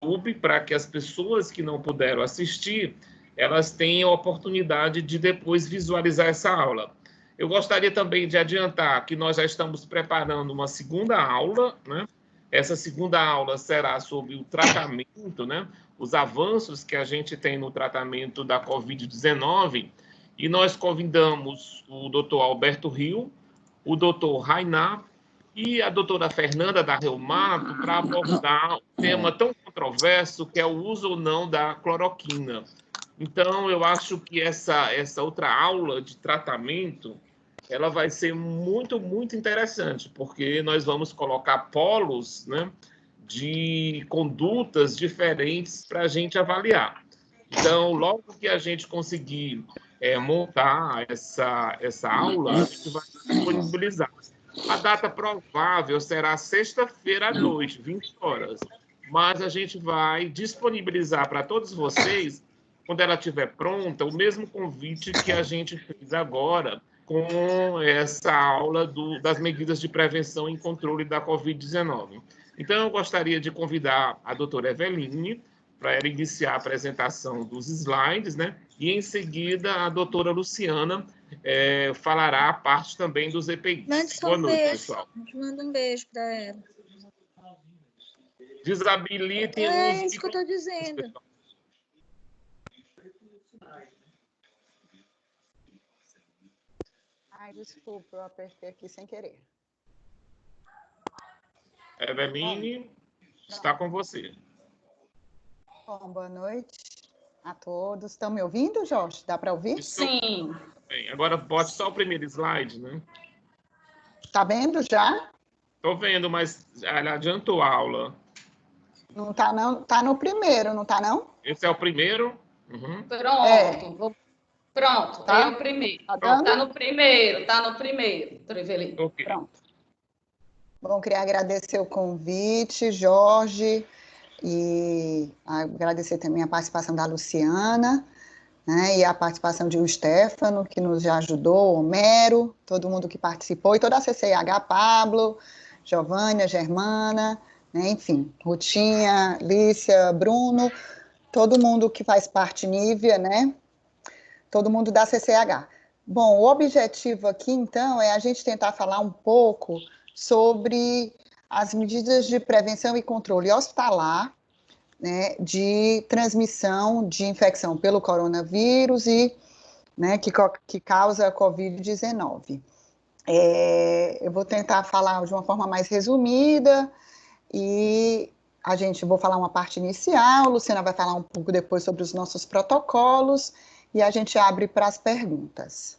YouTube, para que as pessoas que não puderam assistir, elas tenham a oportunidade de depois visualizar essa aula. Eu gostaria também de adiantar que nós já estamos preparando uma segunda aula, né? Essa segunda aula será sobre o tratamento, né? Os avanços que a gente tem no tratamento da Covid-19, e nós convidamos o doutor Alberto Rio, o doutor Rainar e a doutora Fernanda da Reumato para abordar um tema tão controverso que é o uso ou não da cloroquina. Então, eu acho que essa outra aula de tratamento, ela vai ser muito, muito interessante, porque nós vamos colocar polos, né, de condutas diferentes para a gente avaliar. Então, logo que a gente conseguir montar essa aula, a gente vai disponibilizar. A data provável será sexta-feira à noite, 20 horas. Mas a gente vai disponibilizar para todos vocês, quando ela estiver pronta, o mesmo convite que a gente fez agora com essa aula das medidas de prevenção e controle da Covid-19. Então, eu gostaria de convidar a doutora Eveline para ela iniciar a apresentação dos slides, né? E, em seguida, a doutora Luciana falará a parte também dos EPIs. Mande só Boa noite, beijo. pessoal. Manda um beijo para ela. Desabilitem os... É isso que eu estou dizendo. Ai, desculpa, eu apertei aqui sem querer. Eveline, está com você. Bom, boa noite a todos. Estão me ouvindo, Jorge? Dá para ouvir? Sim. Bem, agora bote só o primeiro slide, né? Está vendo já? Estou vendo, mas ela adiantou a aula. Não está, não. Está no primeiro, não está, não? Esse é o primeiro? Uhum. Pronto. Pronto, Tá? é o primeiro. Tá Pronto, dando? tá no primeiro, Trevelin. Ok. Pronto. Bom, queria agradecer o convite, Jorge, e agradecer também a participação da Luciana, né, e a participação de o Stefano, que nos já ajudou, o Homero, todo mundo que participou, e toda a CCIH, Pablo, Giovânia, Germana, né, enfim, Rutinha, Lícia, Bruno, todo mundo que faz parte, Nívia, né, todo mundo da CCH. Bom, o objetivo aqui, então, é a gente tentar falar um pouco sobre as medidas de prevenção e controle hospitalar, né, de transmissão de infecção pelo coronavírus e, né, que causa a Covid-19. Eu vou tentar falar de uma forma mais resumida e vou falar uma parte inicial, Luciana vai falar um pouco depois sobre os nossos protocolos e a gente abre para as perguntas.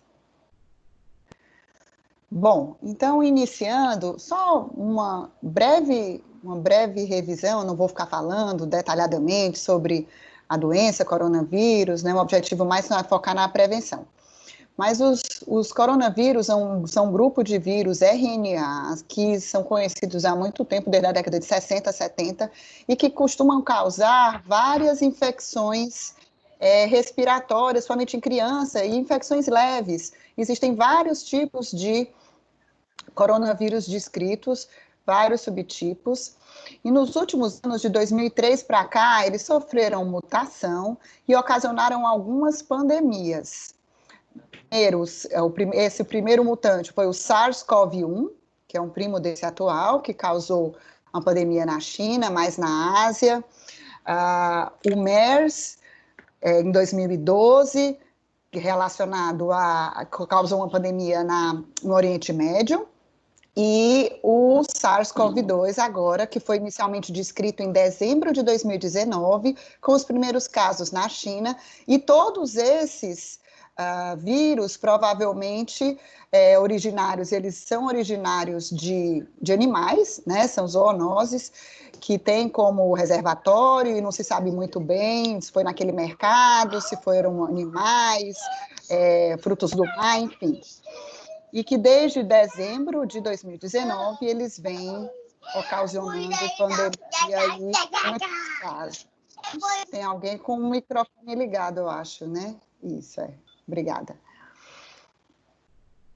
Bom, então, iniciando, só uma breve revisão, não vou ficar falando detalhadamente sobre a doença, coronavírus, né, o objetivo mais é focar na prevenção. Mas os coronavírus são um grupo de vírus RNA que são conhecidos há muito tempo, desde a década de 60, 70, e que costumam causar várias infecções respiratórias, somente em criança, e infecções leves. Existem vários tipos de coronavírus descritos, vários subtipos, e nos últimos anos, de 2003 para cá, eles sofreram mutação e ocasionaram algumas pandemias. Esse primeiro mutante foi o SARS-CoV-1, que é um primo desse atual, que causou uma pandemia na China, mais na Ásia. O MERS, em 2012, causou uma pandemia no Oriente Médio. E o SARS-CoV-2 agora, que foi inicialmente descrito em dezembro de 2019, com os primeiros casos na China, e todos esses vírus provavelmente eles são originários de animais, né, são zoonoses, que tem como reservatório, e não se sabe muito bem se foi naquele mercado, se foram animais, frutos do mar, enfim. E que desde dezembro de 2019 eles vêm ocasionando pandemia em muitos casos. Tem alguém com o microfone ligado, eu acho, né? Isso, obrigada.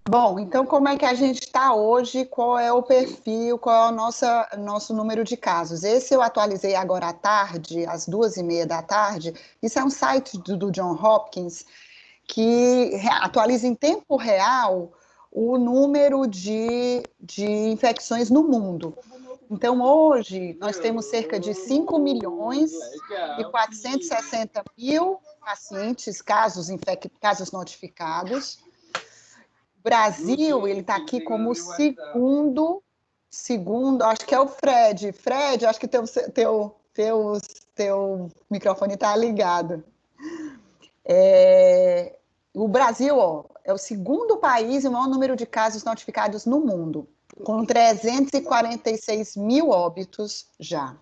Bom, então como é que a gente está hoje? Qual é o perfil? Qual é o nosso número de casos? Esse eu atualizei agora à tarde, às 2h30 da tarde. Isso é um site do John Hopkins que atualiza em tempo real o número de infecções no mundo. Então, hoje, nós temos cerca de 5 milhões e 460 mil pacientes, casos notificados. O Brasil, ele está aqui como segundo, acho que é o Fred. Fred, acho que teu microfone está ligado. O Brasil, ó, é o segundo país e o maior número de casos notificados no mundo, com 346 mil óbitos já.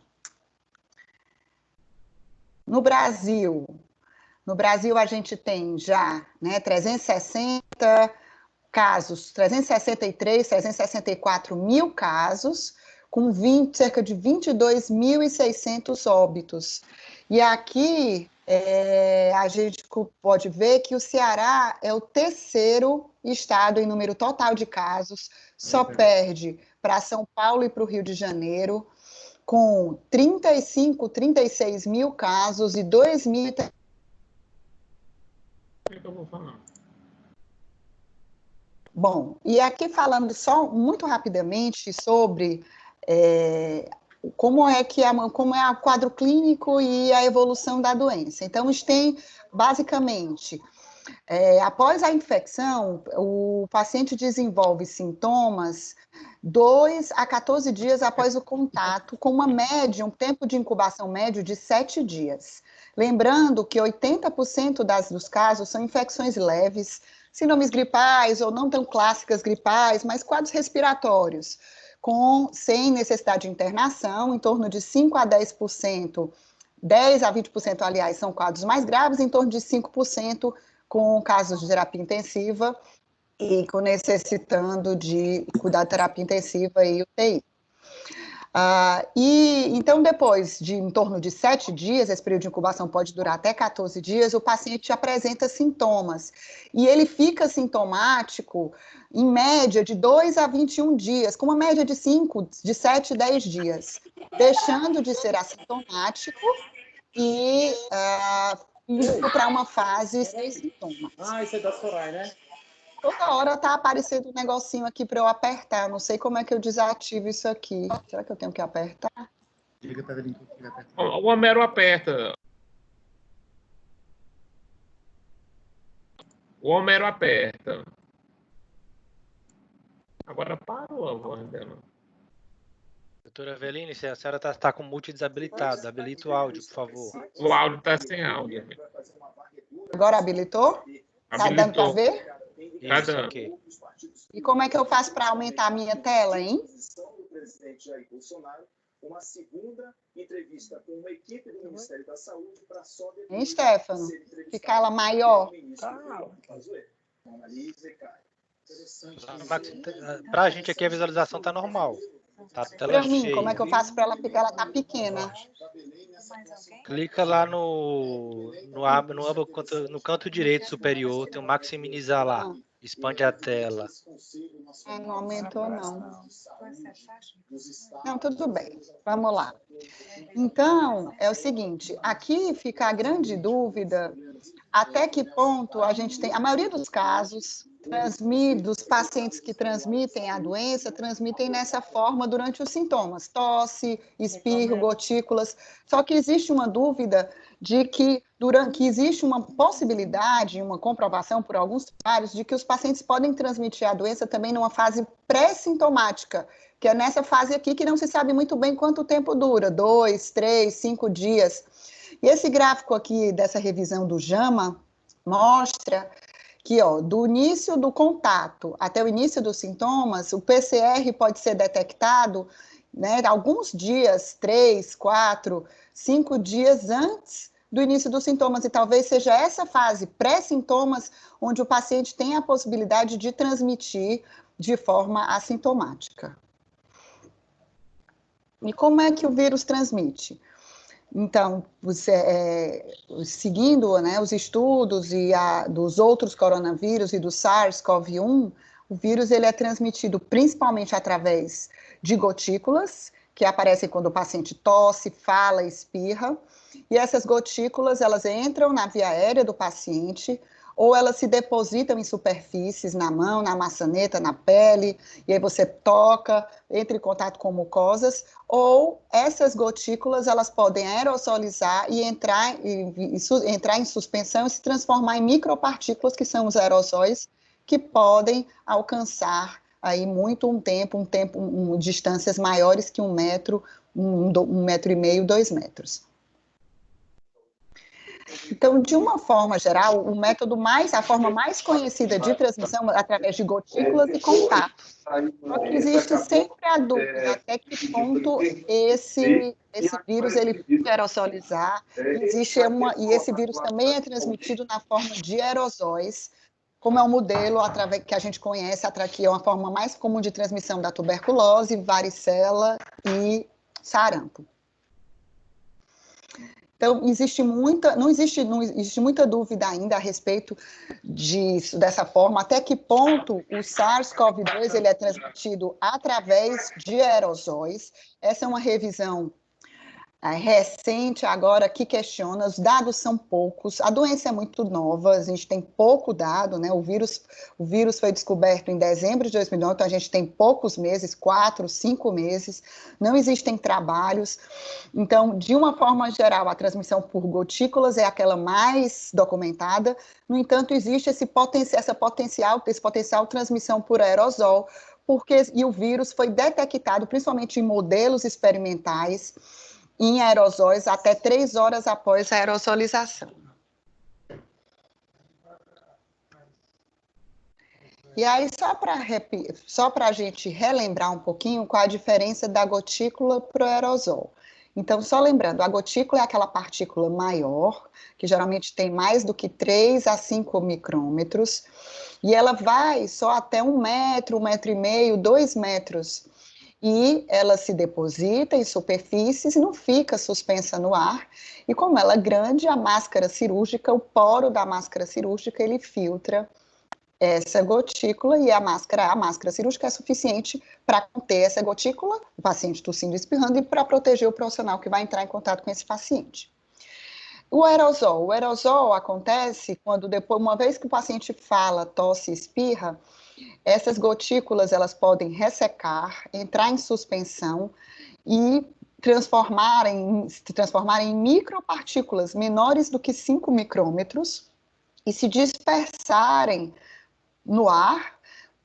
No Brasil a gente tem já 360 casos, 363, 364 mil casos, com cerca de 22.600 óbitos. E aqui a gente pode ver que o Ceará é o terceiro estado em número total de casos, só perde para São Paulo e para o Rio de Janeiro, com 36 mil casos e 2.000... Bom, e aqui falando só muito rapidamente sobre como é o quadro clínico e a evolução da doença. Então, a gente tem, basicamente, após a infecção, o paciente desenvolve sintomas 2 a 14 dias após o contato, com um tempo de incubação médio de 7 dias. Lembrando que 80% dos casos são infecções leves, síndromes gripais ou não tão clássicas gripais, mas quadros respiratórios, sem necessidade de internação, em torno de 5 a 10%, 10 a 20%, aliás, são quadros mais graves, em torno de 5% com casos de terapia intensiva e necessitando de cuidado de terapia intensiva e UTI. Então, depois de em torno de 7 dias, esse período de incubação pode durar até 14 dias, o paciente apresenta sintomas. E ele fica sintomático, em média, de 2 a 21 dias, com uma média de 7 a 10 dias, deixando de ser assintomático e indo para uma fase sem sintomas. Isso é da Soraya, né? Toda hora está aparecendo um negocinho aqui para eu apertar. Não sei como é que eu desativo isso aqui. Será que eu tenho que apertar? Liga para ver que aperta. O Homero aperta. O Homero aperta. Agora parou a voz dela. Doutora Eveline, a senhora está com multi desabilitado. Habilita o áudio, por favor. O áudio está sem áudio. Agora habilitou? Está dando para ver? Isso, ok. E como é que eu faço para aumentar a minha tela, hein? Uma segunda entrevista com uma equipe do Ministério da Saúde para só Hein, Stefano? Ficar ela maior. Para a gente aqui a visualização está normal. Tá tela Para mim, cheia. como é que eu faço para ela ficar? Ela está pequena. Clica lá no canto direito superior, tem o maximizar lá. Expande a tela. Não aumentou, não. Não, tudo bem. Vamos lá. Então, é o seguinte, aqui fica a grande dúvida até que ponto a gente tem... A maioria dos casos, dos pacientes que transmitem a doença, transmitem nessa forma durante os sintomas. Tosse, espirro, gotículas. Só que existe uma dúvida de que existe uma possibilidade, uma comprovação por alguns trabalhos, de que os pacientes podem transmitir a doença também numa fase pré-sintomática, que é nessa fase aqui que não se sabe muito bem quanto tempo dura, 2, 3, 5 dias. E esse gráfico aqui dessa revisão do JAMA mostra que, do início do contato até o início dos sintomas, o PCR pode ser detectado, alguns dias, 3, 4, 5 dias antes do início dos sintomas, e talvez seja essa fase pré-sintomas onde o paciente tem a possibilidade de transmitir de forma assintomática. E como é que o vírus transmite? Então, seguindo os estudos dos outros coronavírus e do SARS-CoV-1, O vírus ele é transmitido principalmente através de gotículas, que aparecem quando o paciente tosse, fala, espirra, e essas gotículas, elas entram na via aérea do paciente, ou elas se depositam em superfícies, na mão, na maçaneta, na pele, e aí você toca, entra em contato com mucosas, ou essas gotículas, elas podem aerosolizar e entrar em suspensão e se transformar em micropartículas, que são os aerosóis, que podem alcançar aí distâncias maiores que 1 metro, 1,5 metro, 2 metros. Então, de uma forma geral, a forma mais conhecida de transmissão é através de gotículas e contato. Só que existe sempre a dúvida até que ponto esse vírus ele pode aerosolizar. E esse vírus também é transmitido na forma de aerosóis, como é um modelo que a gente conhece, que é uma forma mais comum de transmissão da tuberculose, varicela e sarampo. Então, não existe muita dúvida ainda a respeito dessa forma, até que ponto o SARS-CoV-2 ele é transmitido através de aerosóis. Essa é uma revisão recente agora que questiona, os dados são poucos, a doença é muito nova, a gente tem pouco dado, né? O vírus foi descoberto em dezembro de 2009, então a gente tem poucos meses, 4, 5 meses, não existem trabalhos, então, de uma forma geral, a transmissão por gotículas é aquela mais documentada, no entanto, existe esse potencial transmissão por aerosol, e o vírus foi detectado, principalmente em modelos experimentais, em aerosóis até 3 horas após a aerosolização. E aí, só para a gente relembrar um pouquinho qual a diferença da gotícula para o aerosol. Então, só lembrando, a gotícula é aquela partícula maior, que geralmente tem mais do que 3 a 5 micrômetros, e ela vai só até 1 metro, 1,5 metro, 2 metros, e ela se deposita em superfícies e não fica suspensa no ar. E como ela é grande, a máscara cirúrgica, o poro da máscara cirúrgica, ele filtra essa gotícula e a máscara cirúrgica é suficiente para conter essa gotícula, o paciente tossindo e espirrando, e para proteger o profissional que vai entrar em contato com esse paciente. O aerosol acontece quando uma vez que o paciente fala, tosse e espirra, essas gotículas, elas podem ressecar, entrar em suspensão e se transformarem em micropartículas menores do que 5 micrômetros e se dispersarem no ar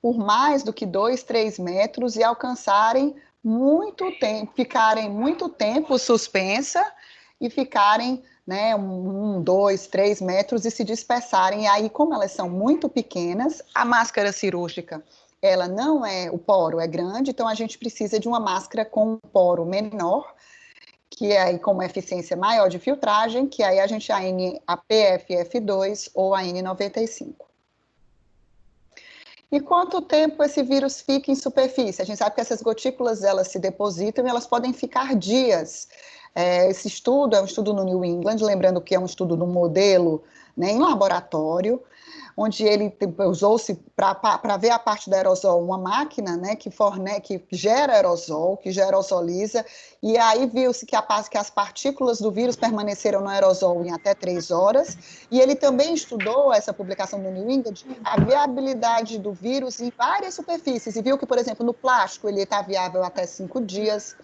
por mais do que 2, 3 metros e alcançarem ficarem muito tempo suspensa e ficarem 1, 2, 3 metros e se dispersarem. E aí, como elas são muito pequenas, a máscara cirúrgica, o poro é grande, então a gente precisa de uma máscara com um poro menor, que é aí com uma eficiência maior de filtragem, que aí a gente a PFF2 ou a N95. E quanto tempo esse vírus fica em superfície? A gente sabe que essas gotículas, elas se depositam e elas podem ficar dias. Esse estudo é um estudo no New England, lembrando que é um estudo no modelo, em laboratório, onde ele usou-se para ver a parte do aerosol, uma máquina, que gera aerosol, que já aerosoliza, e aí viu-se que as partículas do vírus permaneceram no aerosol em até 3 horas, e ele também estudou, essa publicação do New England, a viabilidade do vírus em várias superfícies, e viu que, por exemplo, no plástico ele está viável até 5 dias,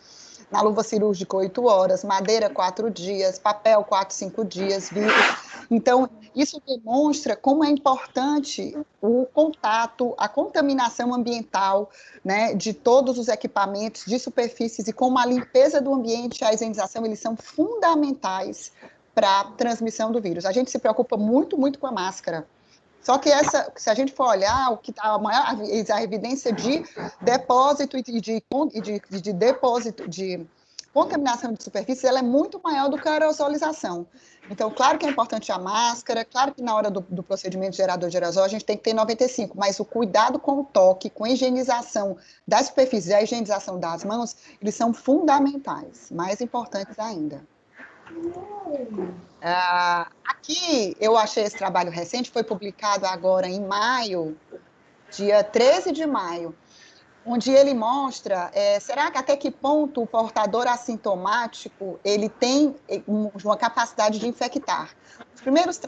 na luva cirúrgica 8 horas, madeira 4 dias, papel 4, 5 dias, vidro. Então, isso demonstra como é importante o contato, a contaminação ambiental, de todos os equipamentos, de superfícies, e como a limpeza do ambiente e a higienização, eles são fundamentais para a transmissão do vírus. A gente se preocupa muito, muito com a máscara. Só que se a gente for olhar, a evidência de depósito e de depósito de contaminação de superfície, ela é muito maior do que a aerosolização. Então, claro que é importante a máscara, claro que na hora do procedimento gerador de aerosol a gente tem que ter 95, mas o cuidado com o toque, com a higienização das superfícies e a higienização das mãos, eles são fundamentais, mais importantes ainda. Aqui eu achei esse trabalho recente, foi publicado agora em maio dia 13 de maio, onde ele mostra, será que até que ponto o portador assintomático ele tem uma capacidade de infectar?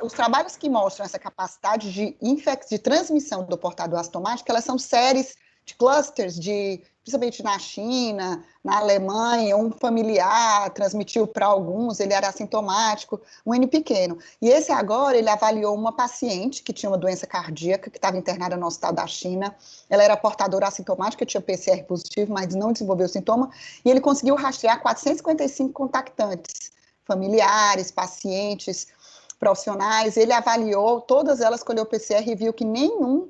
Os trabalhos que mostram essa capacidade de transmissão do portador assintomático, elas são séries de clusters, principalmente na China, na Alemanha, um familiar transmitiu para alguns, ele era assintomático, um N pequeno. E esse agora, ele avaliou uma paciente que tinha uma doença cardíaca, que estava internada no hospital da China, ela era portadora assintomática, tinha PCR positivo, mas não desenvolveu sintoma, e ele conseguiu rastrear 455 contactantes, familiares, pacientes, profissionais, ele avaliou, todas elas colheu PCR e viu que nenhum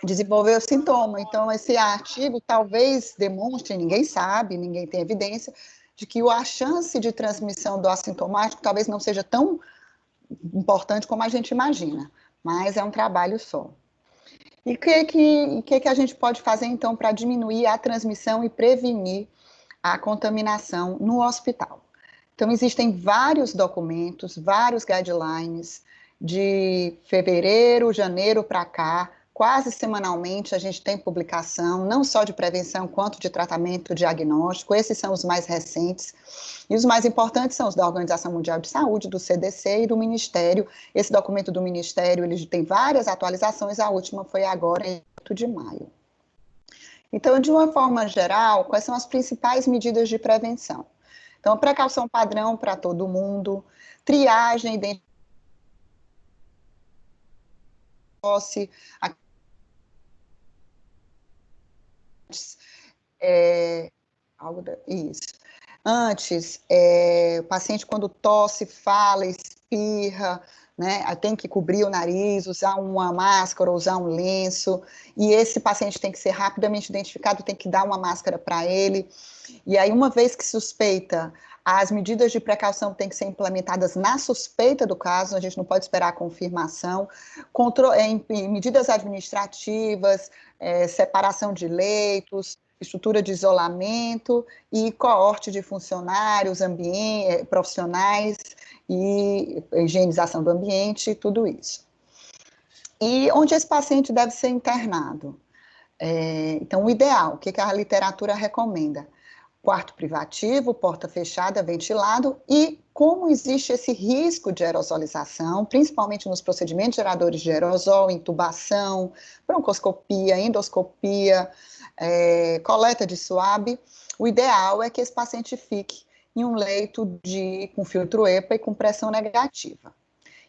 desenvolveu sintoma. Então, esse artigo talvez demonstre, ninguém sabe, ninguém tem evidência, de que a chance de transmissão do assintomático talvez não seja tão importante como a gente imagina, mas é um trabalho só. E o que a gente pode fazer, então, para diminuir a transmissão e prevenir a contaminação no hospital? Então, existem vários documentos, vários guidelines, de fevereiro, janeiro para cá, quase semanalmente a gente tem publicação, não só de prevenção, quanto de tratamento diagnóstico. Esses são os mais recentes. E os mais importantes são os da Organização Mundial de Saúde, do CDC e do Ministério. Esse documento do Ministério, ele tem várias atualizações, a última foi agora, em 8 de maio. Então, de uma forma geral, quais são as principais medidas de prevenção? Então, precaução padrão para todo mundo, triagem, identificação, isso. Antes, o paciente quando tosse, fala, espirra, né, tem que cobrir o nariz, usar uma máscara, usar um lenço, e esse paciente tem que ser rapidamente identificado, tem que dar uma máscara para ele, e aí uma vez que suspeita, as medidas de precaução têm que ser implementadas na suspeita do caso, a gente não pode esperar a confirmação, medidas administrativas, separação de leitos, estrutura de isolamento e coorte de funcionários, profissionais e higienização do ambiente, tudo isso. E onde esse paciente deve ser internado? Então, o ideal, o que a literatura recomenda? Quarto privativo, porta fechada, ventilado, e como existe esse risco de aerosolização, principalmente nos procedimentos geradores de aerosol, intubação, broncoscopia, endoscopia, coleta de suave, o ideal é que esse paciente fique em um leito com filtro EPA e com pressão negativa.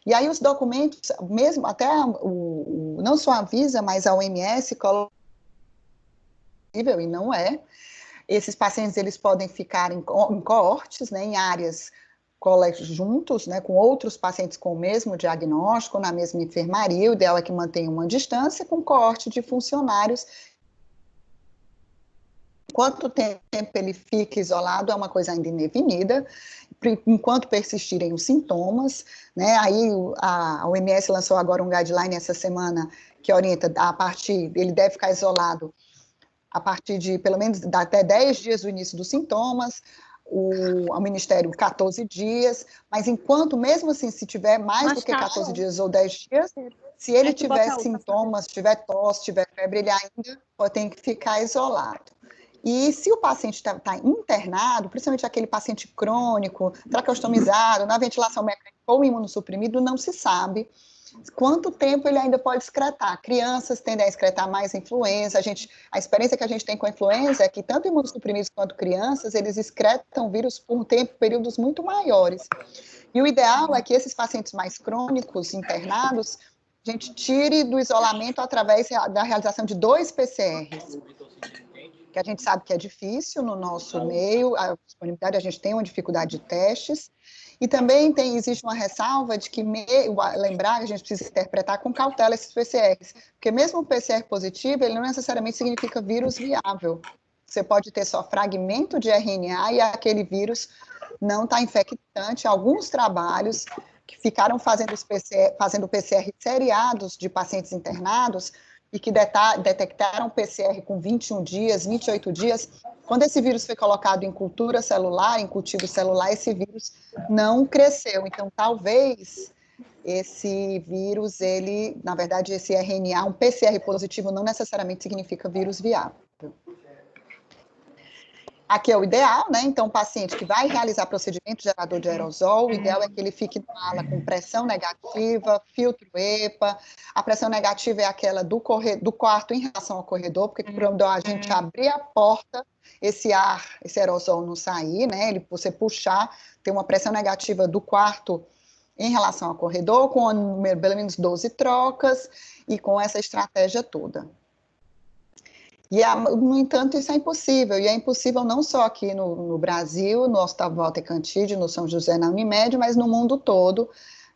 E aí os documentos, mesmo até não só a Anvisa, mas a OMS, e não é. Esses pacientes, eles podem ficar em coortes, né, em áreas juntos, né, com outros pacientes com o mesmo diagnóstico, na mesma enfermaria. O ideal é que mantenha uma distância com coorte de funcionários. Quanto tempo ele fica isolado é uma coisa ainda indefinida, enquanto persistirem os sintomas, né, aí a OMS lançou agora um guideline essa semana que orienta ele deve ficar isolado a partir de, pelo menos, até 10 dias do início dos sintomas, o Ministério 14 dias, mas enquanto, mesmo assim, se tiver mais do que 14 dias ou 10 dias, se ele tiver sintomas, tiver tosse, tiver febre, ele ainda tem que ficar isolado. E se o paciente está internado, principalmente aquele paciente crônico, traqueostomizado, na ventilação mecânica ou imunossuprimido, não se sabe quanto tempo ele ainda pode excretar. Crianças tendem a excretar mais influenza. A experiência que a gente tem com a influenza é que tanto imunossuprimidos quanto crianças, eles excretam vírus por períodos muito maiores. E o ideal é que esses pacientes mais crônicos, internados, a gente tire do isolamento através da realização de 2 PCRs, que a gente sabe que é difícil no nosso meio, a disponibilidade, a gente tem uma dificuldade de testes. E também existe uma ressalva de que, lembrar que a gente precisa interpretar com cautela esses PCRs, porque mesmo o PCR positivo, ele não necessariamente significa vírus viável. Você pode ter só fragmento de RNA e aquele vírus não está infectante. Alguns trabalhos que ficaram fazendo PCR seriados de pacientes internados e que detectaram PCR com 21 dias, 28 dias, quando esse vírus foi colocado em cultura celular, em cultivo celular, esse vírus não cresceu. Então, talvez esse vírus, ele, na verdade, esse RNA, um PCR positivo, não necessariamente significa vírus viável. Aqui é o ideal, né? Então, o paciente que vai realizar procedimento gerador de aerosol, o ideal é que ele fique na ala com pressão negativa, filtro EPA. A pressão negativa é aquela do quarto em relação ao corredor, porque quando a gente abrir a porta, esse ar, esse aerosol não sair, né? Você puxar, tem uma pressão negativa do quarto em relação ao corredor, com pelo menos 12 trocas e com essa estratégia toda. E, no entanto, isso é impossível, e é impossível não só aqui no Brasil, no Hospital Walter Cantide, no São José, na Unimed, mas no mundo todo,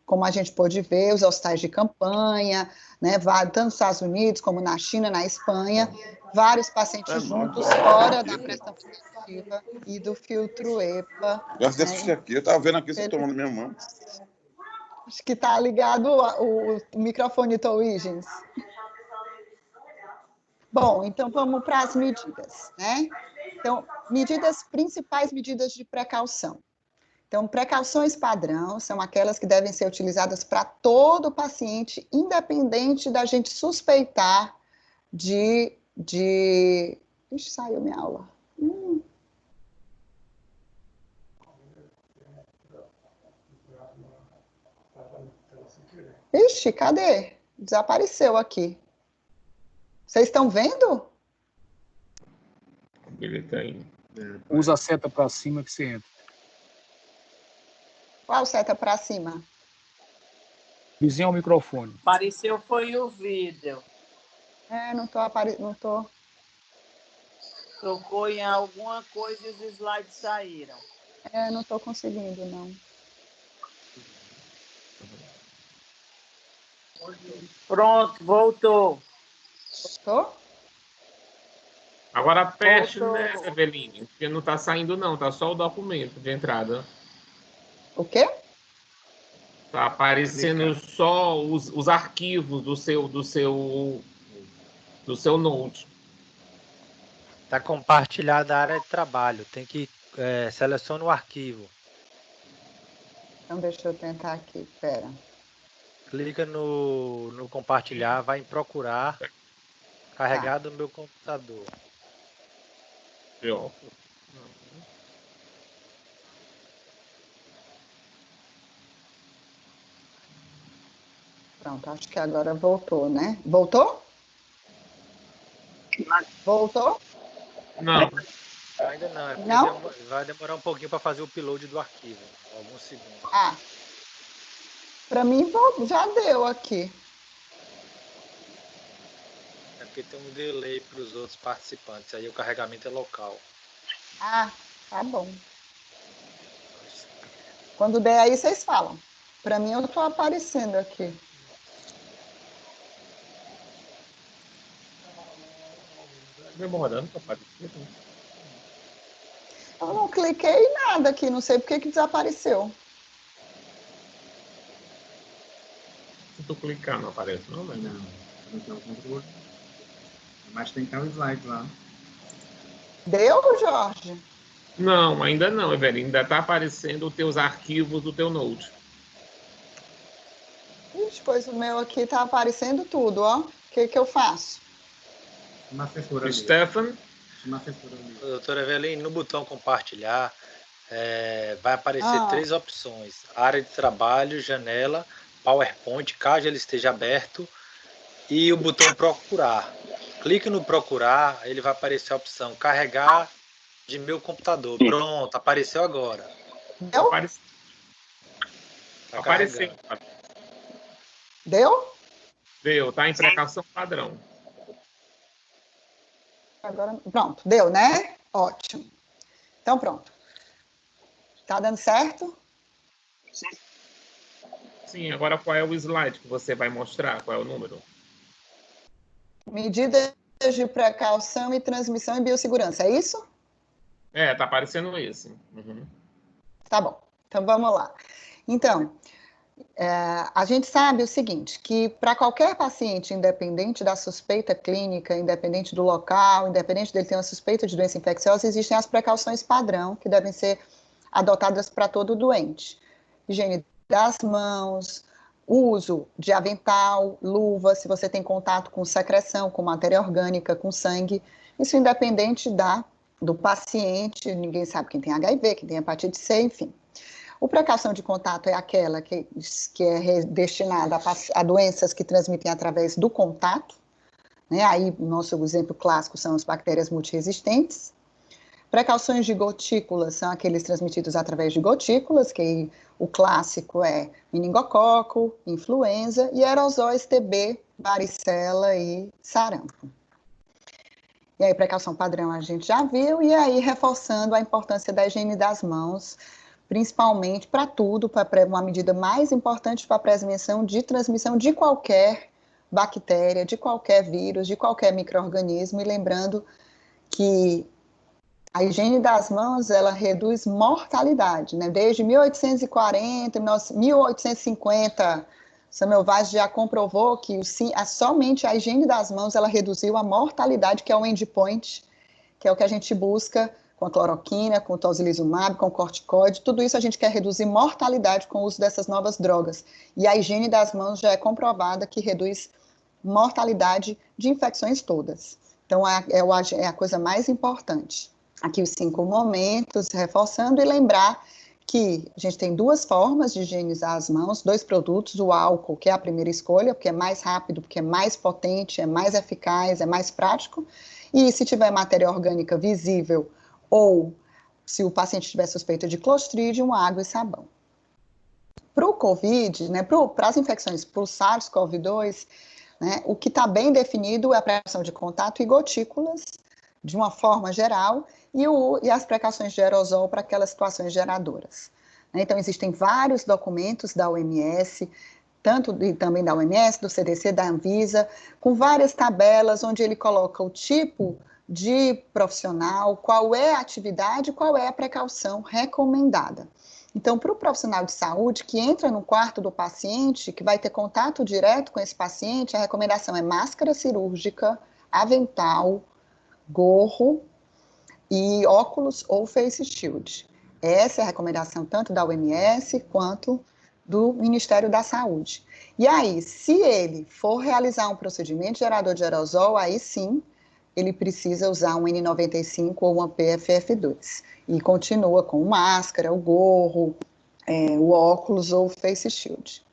como a gente pode ver, os hospitais de campanha, né, tanto nos Estados Unidos, como na China, na Espanha, vários pacientes juntos, fora da pressão positiva e do filtro EPA. Gosto de assistir aqui, eu estava vendo aqui, você tomando minha mão. Acho que está ligado o microfone, Wiggins. Bom, então vamos para as medidas, né? Então, principais medidas de precaução. Então, precauções padrão são aquelas que devem ser utilizadas para todo paciente, independente da gente suspeitar de... Ixi, saiu minha aula. Ixi, cadê? Desapareceu aqui. Vocês estão vendo? Ele tem. Usa a seta para cima que você entra. Qual seta para cima? Vizinho ao microfone. Apareceu foi o vídeo. Não tô. Tocou em alguma coisa e os slides saíram. Não estou conseguindo, não. Pronto, voltou. Voltou? Agora aperte, né, Eveline? Porque não está saindo, não. Está só o documento de entrada. O quê? Está aparecendo só os arquivos do seu Note. Está compartilhada a área de trabalho. Tem que seleciona o arquivo. Então, deixa eu tentar aqui. Espera. Clica no compartilhar, vai em procurar, carregar do meu computador. Pronto, acho que agora voltou, né? Voltou? Voltou? Não. Ainda não. É não? Vai demorar um pouquinho para fazer o upload do arquivo. Alguns segundos. Para mim já deu aqui. É porque tem um delay para os outros participantes. Aí o carregamento é local. Tá bom. Quando der aí, vocês falam. Para mim, eu estou aparecendo aqui. Demorando para aparecer. Eu não cliquei em nada aqui, não sei por que desapareceu. Se tu clicar, não aparece, não, né? Não tem o controle. Mas tem que estar o slide lá. Deu, Jorge? Não, ainda não, Eveline. Ainda está aparecendo os teus arquivos do teu Note. Ixi, pois o meu aqui está aparecendo tudo, ó. O que eu faço? Uma assessora ali. Stefan? Uma assessora ali. Doutora Eveline, no botão compartilhar, vai aparecer 3 opções. Área de trabalho, janela, PowerPoint, caso ele esteja aberto, e o botão procurar. Clique no procurar, ele vai aparecer a opção carregar de meu computador. Pronto, apareceu agora. Deu? Apareceu. Deu? Deu, tá em precaução padrão. Agora, pronto, deu, né? Ótimo. Então, pronto. Tá dando certo? Sim, agora qual é o slide que você vai mostrar? Qual é o número? Medidas de precaução e transmissão e biossegurança, é isso? Tá aparecendo esse. Uhum. Tá bom, então vamos lá. Então, a gente sabe o seguinte, que para qualquer paciente, independente da suspeita clínica, independente do local, independente dele ter uma suspeita de doença infecciosa, existem as precauções padrão que devem ser adotadas para todo doente. Higiene das mãos, O uso de avental, luva, se você tem contato com secreção, com matéria orgânica, com sangue, isso independente do paciente, ninguém sabe quem tem HIV, quem tem hepatite C, enfim. O precaução de contato é aquela que é destinada a doenças que transmitem através do contato, né? Aí, o nosso exemplo clássico são as bactérias multiresistentes. Precauções de gotículas são aqueles transmitidos através de gotículas, que o clássico é meningococo, influenza, e aerosóis TB, varicela e sarampo. E aí, precaução padrão a gente já viu, e aí reforçando a importância da higiene das mãos, principalmente para tudo, para uma medida mais importante para a prevenção de transmissão de qualquer bactéria, de qualquer vírus, de qualquer micro-organismo, e lembrando que a higiene das mãos, ela reduz mortalidade, né? Desde 1840, 1850, Samuel Vaz já comprovou que somente a higiene das mãos, ela reduziu a mortalidade, que é o endpoint, que é o que a gente busca com a cloroquina, com o tocilizumab, com o corticoide, tudo isso a gente quer reduzir mortalidade com o uso dessas novas drogas. E a higiene das mãos já é comprovada que reduz mortalidade de infecções todas. Então, é a coisa mais importante. Aqui os 5 momentos, reforçando, e lembrar que a gente tem 2 formas de higienizar as mãos, 2 produtos, o álcool, que é a primeira escolha, porque é mais rápido, porque é mais potente, é mais eficaz, é mais prático, e se tiver matéria orgânica visível, ou se o paciente tiver suspeita de Clostridium, água e sabão. Para o COVID, né, para as infecções para o SARS-CoV-2, né, o que está bem definido é a precaução de contato e gotículas, de uma forma geral, e as precauções de aerosol para aquelas situações geradoras. Então, existem vários documentos da OMS, também da OMS, do CDC, da Anvisa, com várias tabelas onde ele coloca o tipo de profissional, qual é a atividade, qual é a precaução recomendada. Então, para o profissional de saúde que entra no quarto do paciente, que vai ter contato direto com esse paciente, a recomendação é máscara cirúrgica, avental, gorro e óculos ou face shield. Essa é a recomendação tanto da OMS quanto do Ministério da Saúde. E aí, se ele for realizar um procedimento gerador de aerosol, aí sim, ele precisa usar um N95 ou uma PFF2. E continua com máscara, o gorro, o óculos ou o face shield.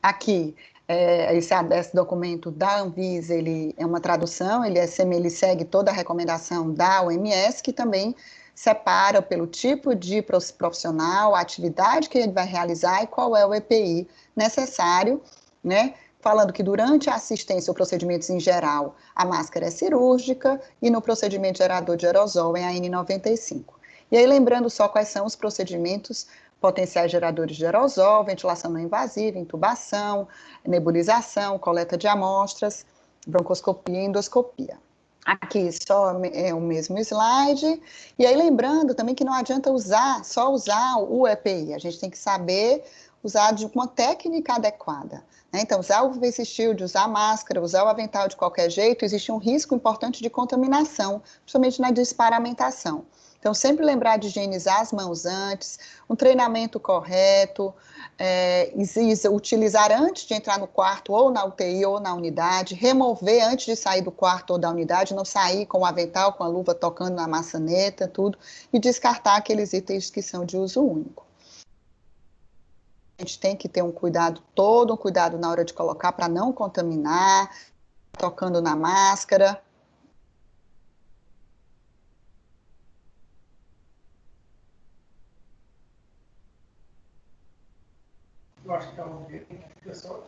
Aqui, esse documento da Anvisa, ele é uma tradução, ele segue toda a recomendação da OMS, que também separa pelo tipo de profissional, a atividade que ele vai realizar e qual é o EPI necessário, né? Falando que durante a assistência ou procedimentos em geral, a máscara é cirúrgica e no procedimento gerador de aerosol é a N95. E aí, lembrando só quais são os procedimentos potenciais geradores de aerosol, ventilação não invasiva, intubação, nebulização, coleta de amostras, broncoscopia e endoscopia. Aqui só é o mesmo slide. E aí, lembrando também que não adianta só usar o EPI, a gente tem que saber usar de uma técnica adequada. Né? Então, usar o face shield, usar a máscara, usar o avental de qualquer jeito, existe um risco importante de contaminação, principalmente na desparamentação. Então, sempre lembrar de higienizar as mãos antes, um treinamento correto, utilizar antes de entrar no quarto, ou na UTI, ou na unidade, remover antes de sair do quarto ou da unidade, não sair com o avental, com a luva tocando na maçaneta, tudo, e descartar aqueles itens que são de uso único. A gente tem que ter todo um cuidado na hora de colocar, para não contaminar, tocando na máscara.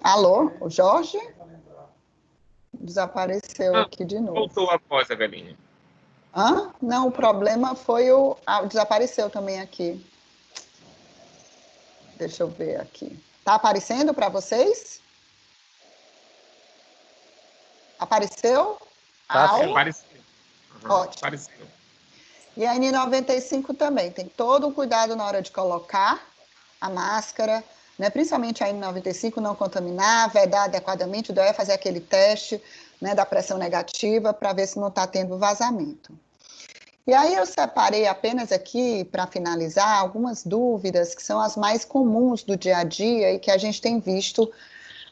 Alô, o Jorge? Desapareceu aqui de novo. Voltou a voz, a velhinha. Não, o problema foi desapareceu também aqui. Deixa eu ver aqui. Tá aparecendo para vocês? Apareceu? Apareceu. Ótimo. Apareceu. E a N95 também. Tem todo o cuidado na hora de colocar a máscara, né? Principalmente a N95, não contaminar, vedar adequadamente, daí fazer aquele teste, né, da pressão negativa para ver se não está tendo vazamento. E aí eu separei apenas aqui, para finalizar, algumas dúvidas que são as mais comuns do dia a dia e que a gente tem visto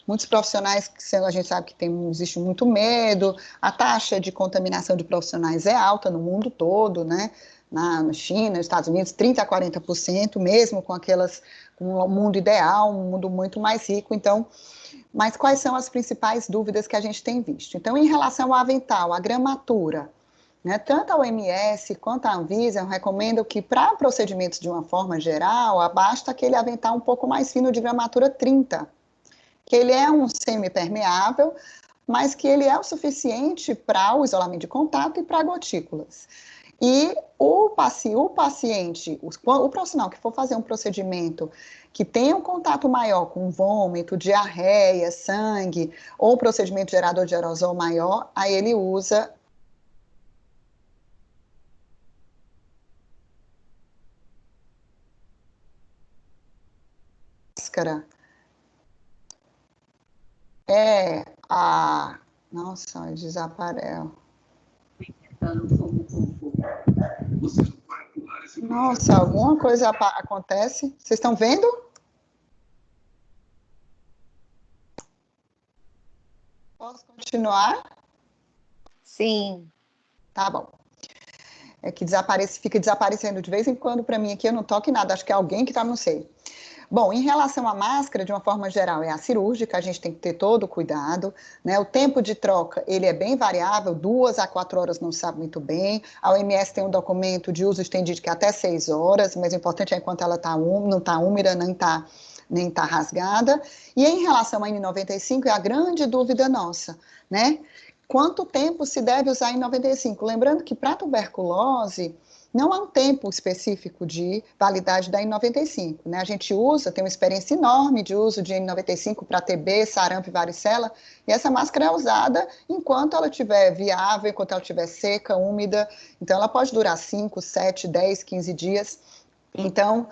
muitos profissionais, que a gente sabe que existe muito medo, a taxa de contaminação de profissionais é alta no mundo todo, né? Na China, nos Estados Unidos, 30% a 40%, mesmo com um mundo ideal, um mundo muito mais rico. Então, mas quais são as principais dúvidas que a gente tem visto? Então, em relação ao avental, a gramatura, né, tanto a OMS quanto a Anvisa recomendam que, para procedimentos de uma forma geral, basta aquele avental um pouco mais fino de gramatura 30, que ele é um semipermeável, mas que ele é o suficiente para o isolamento de contato e para gotículas. E o paciente, o profissional que for fazer um procedimento que tenha um contato maior com vômito, diarreia, sangue, ou procedimento gerador de aerosol maior, aí ele usa máscara. Nossa, desapareceu. Nossa, alguma coisa acontece. Vocês estão vendo? Posso continuar? Sim. Tá bom. É que fica desaparecendo de vez em quando para mim aqui, eu não toco em nada, acho que é alguém que está, não sei. Bom, em relação à máscara, de uma forma geral, é a cirúrgica, a gente tem que ter todo o cuidado, né? O tempo de troca, ele é bem variável, 2 a 4 horas não sabe muito bem. A OMS tem um documento de uso estendido que é até 6 horas, mas o importante é enquanto ela não está úmida, nem tá rasgada. E em relação à N95, é a grande dúvida nossa, né? Quanto tempo se deve usar N95? Lembrando que para tuberculose, não há um tempo específico de validade da N95, né? A gente tem uma experiência enorme de uso de N95 para TB, sarampo e varicela, e essa máscara é usada enquanto ela estiver viável, enquanto ela estiver seca, úmida, então ela pode durar 5, 7, 10, 15 dias. Então,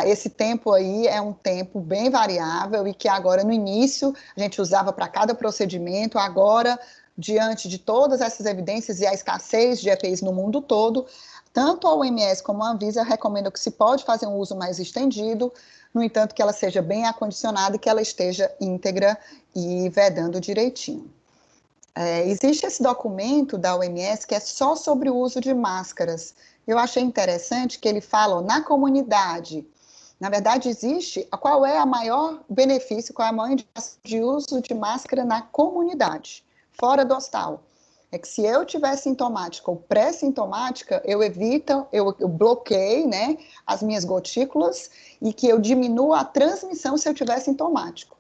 esse tempo aí é um tempo bem variável e que agora, no início, a gente usava para cada procedimento, agora, diante de todas essas evidências e a escassez de EPIs no mundo todo, tanto a OMS como a Anvisa recomendam que se pode fazer um uso mais estendido, no entanto que ela seja bem acondicionada e que ela esteja íntegra e vedando direitinho. Existe esse documento da OMS que é só sobre o uso de máscaras. Eu achei interessante que ele fala na comunidade. Na verdade, existe qual é o maior benefício, qual é a maior indicação de uso de máscara na comunidade, fora do hospital. É que se eu tiver sintomática ou pré-sintomática, eu bloqueio, né, as minhas gotículas e que eu diminuo a transmissão se eu tiver sintomático,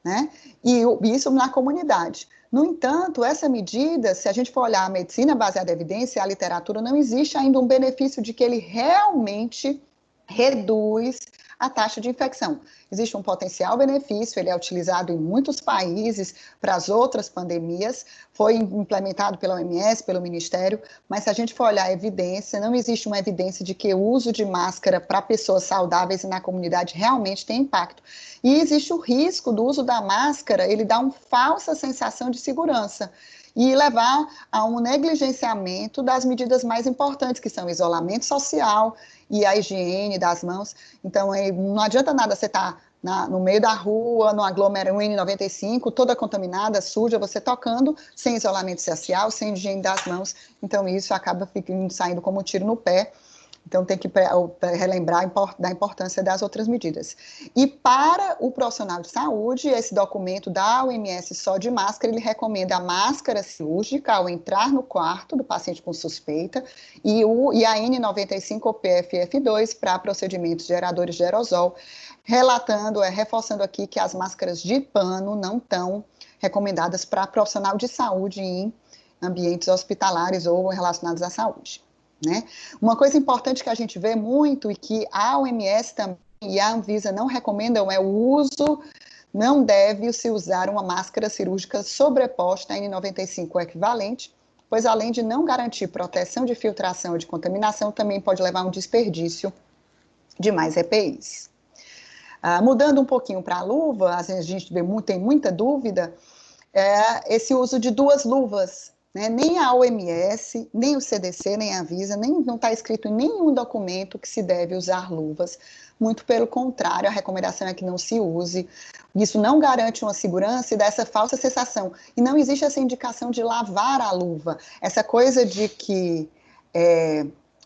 né? E isso na comunidade. No entanto, essa medida, se a gente for olhar a medicina baseada em evidência, a literatura, não existe ainda um benefício de que ele realmente reduz a taxa de infecção. Existe um potencial benefício, ele é utilizado em muitos países para as outras pandemias, foi implementado pela OMS, pelo Ministério, mas se a gente for olhar a evidência, não existe uma evidência de que o uso de máscara para pessoas saudáveis e na comunidade realmente tem impacto. E existe o risco do uso da máscara, ele dá uma falsa sensação de segurança e levar a um negligenciamento das medidas mais importantes, que são o isolamento social e a higiene das mãos. Então, não adianta nada você estar no meio da rua, no aglomerado N95, toda contaminada, suja, você tocando, sem isolamento social, sem higiene das mãos. Então, isso acaba saindo como um tiro no pé. Então, tem que relembrar da importância das outras medidas. E para o profissional de saúde, esse documento da OMS só de máscara, ele recomenda a máscara cirúrgica ao entrar no quarto do paciente com suspeita e a N95 ou PFF2 para procedimentos geradores de aerosol, reforçando aqui que as máscaras de pano não estão recomendadas para profissional de saúde em ambientes hospitalares ou relacionados à saúde. Né? Uma coisa importante que a gente vê muito e que a OMS também e a Anvisa não recomendam é o uso, não deve se usar uma máscara cirúrgica sobreposta a N95 equivalente, pois além de não garantir proteção de filtração e de contaminação, também pode levar a um desperdício de mais EPIs. Mudando um pouquinho para a luva, às vezes a gente tem muita dúvida, esse uso de 2 luvas né? Nem a OMS, nem o CDC, nem a Anvisa, não está escrito em nenhum documento que se deve usar luvas. Muito pelo contrário, a recomendação é que não se use. Isso não garante uma segurança e dá essa falsa sensação. E não existe essa indicação de lavar a luva. Essa coisa de que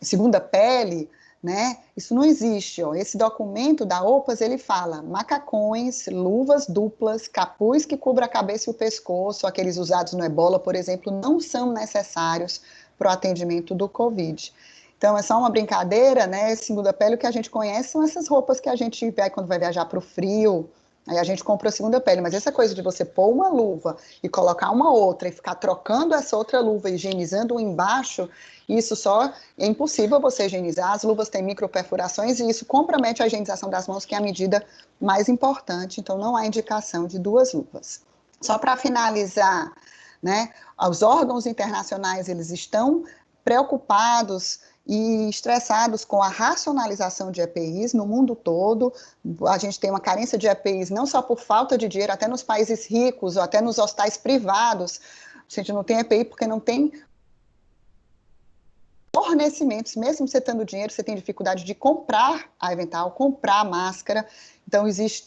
segunda pele, né? Isso não existe. Ó. Esse documento da OPAS, ele fala macacões, luvas duplas, capuz que cubra a cabeça e o pescoço, aqueles usados no Ebola, por exemplo, não são necessários para o atendimento do Covid. Então, é só uma brincadeira, né? Segunda pele, o que a gente conhece são essas roupas que a gente vai quando vai viajar para o frio, aí a gente compra a segunda pele, mas essa coisa de você pôr uma luva e colocar uma outra e ficar trocando essa outra luva, higienizando embaixo, isso só é impossível você higienizar. As luvas têm microperfurações e isso compromete a higienização das mãos, que é a medida mais importante, então não há indicação de 2 luvas. Só para finalizar, né, os órgãos internacionais, eles estão preocupados e estressados com a racionalização de EPIs no mundo todo. A gente tem uma carência de EPIs não só por falta de dinheiro, até nos países ricos ou até nos hospitais privados. A gente não tem EPI porque não tem fornecimentos, mesmo você tendo dinheiro, você tem dificuldade de comprar avental, comprar máscara. Então, existe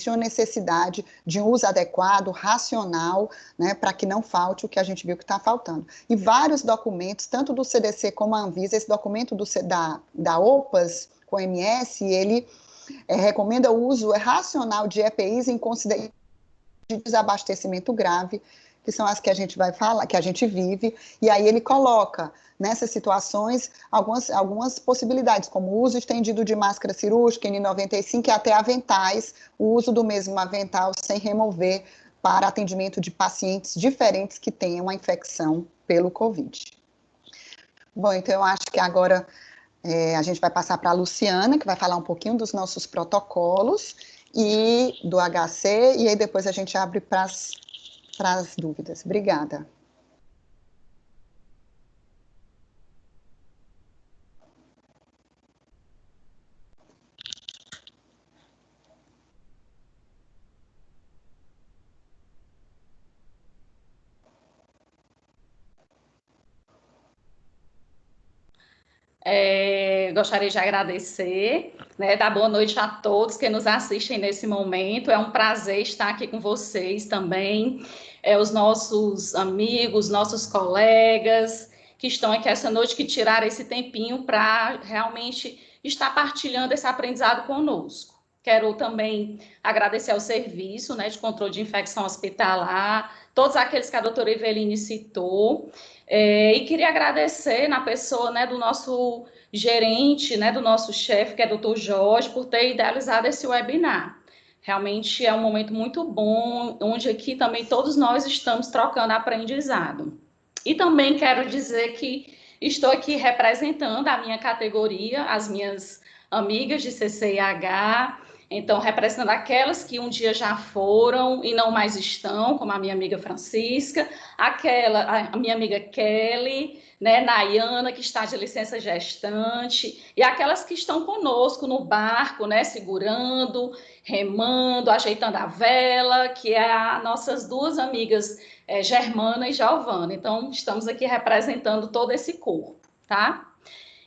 uma necessidade de um uso adequado, racional, né, para que não falte o que a gente viu que está faltando. E vários documentos, tanto do CDC como a Anvisa, esse documento da OPAS, com a OMS, ele recomenda o uso racional de EPIs em consideração de desabastecimento grave, que são as que a gente vai falar, que a gente vive, e aí ele coloca nessas situações algumas possibilidades, como o uso estendido de máscara cirúrgica, N95 e até aventais, o uso do mesmo avental sem remover para atendimento de pacientes diferentes que tenham a infecção pelo Covid. Bom, então eu acho que agora a gente vai passar para a Luciana, que vai falar um pouquinho dos nossos protocolos e do HC, e aí depois a gente abre para as dúvidas. Obrigada. Gostaria de agradecer, né, dar boa noite a todos que nos assistem nesse momento. É um prazer estar aqui com vocês também, os nossos amigos, nossos colegas que estão aqui essa noite, que tiraram esse tempinho para realmente estar partilhando esse aprendizado conosco. Quero também agradecer ao serviço, né, de controle de infecção hospitalar, todos aqueles que a doutora Eveline citou, e queria agradecer na pessoa, né, do nosso gerente, né, do nosso chefe, que é o Dr. Jorge, por ter idealizado esse webinar. Realmente é um momento muito bom, onde aqui também todos nós estamos trocando aprendizado. E também quero dizer que estou aqui representando a minha categoria, as minhas amigas de CCIH, então representando aquelas que um dia já foram e não mais estão, como a minha amiga Francisca, a minha amiga Kelly, né, Nayana, que está de licença gestante, e aquelas que estão conosco no barco, né, segurando, remando, ajeitando a vela, que é as nossas 2 amigas, Germana e Giovana. Então, estamos aqui representando todo esse corpo, tá?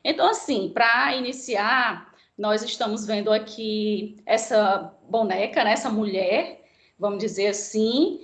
Então, assim, para iniciar, nós estamos vendo aqui essa boneca, né, essa mulher, vamos dizer assim,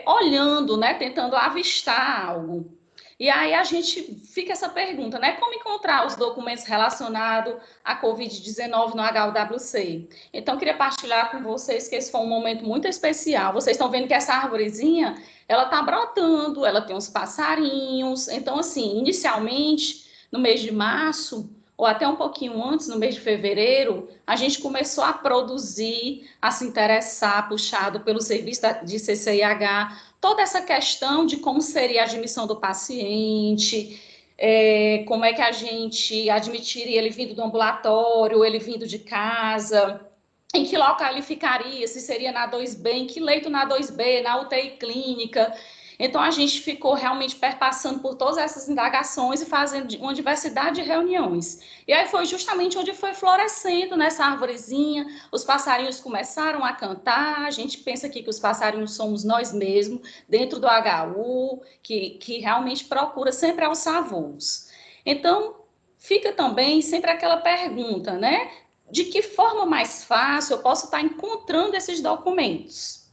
olhando, né, tentando avistar algo. E aí a gente fica essa pergunta, né? Como encontrar os documentos relacionados à Covid-19 no HUWC? Então, queria partilhar com vocês que esse foi um momento muito especial. Vocês estão vendo que essa arvorezinha, ela está brotando, ela tem uns passarinhos. Então, assim, inicialmente, no mês de março, ou até um pouquinho antes, no mês de fevereiro, a gente começou a produzir, a se interessar, puxado pelo serviço de CCIH, toda essa questão de como seria a admissão do paciente, como é que a gente admitiria ele vindo do ambulatório, ele vindo de casa, em que local ele ficaria, se seria na 2B, em que leito na 2B, na UTI clínica. Então, a gente ficou realmente perpassando por todas essas indagações e fazendo uma diversidade de reuniões. E aí foi justamente onde foi florescendo nessa arvorezinha, os passarinhos começaram a cantar, a gente pensa aqui que os passarinhos somos nós mesmos, dentro do HU, que realmente procura sempre alçar voos. Então, fica também sempre aquela pergunta, né? De que forma mais fácil eu posso estar encontrando esses documentos?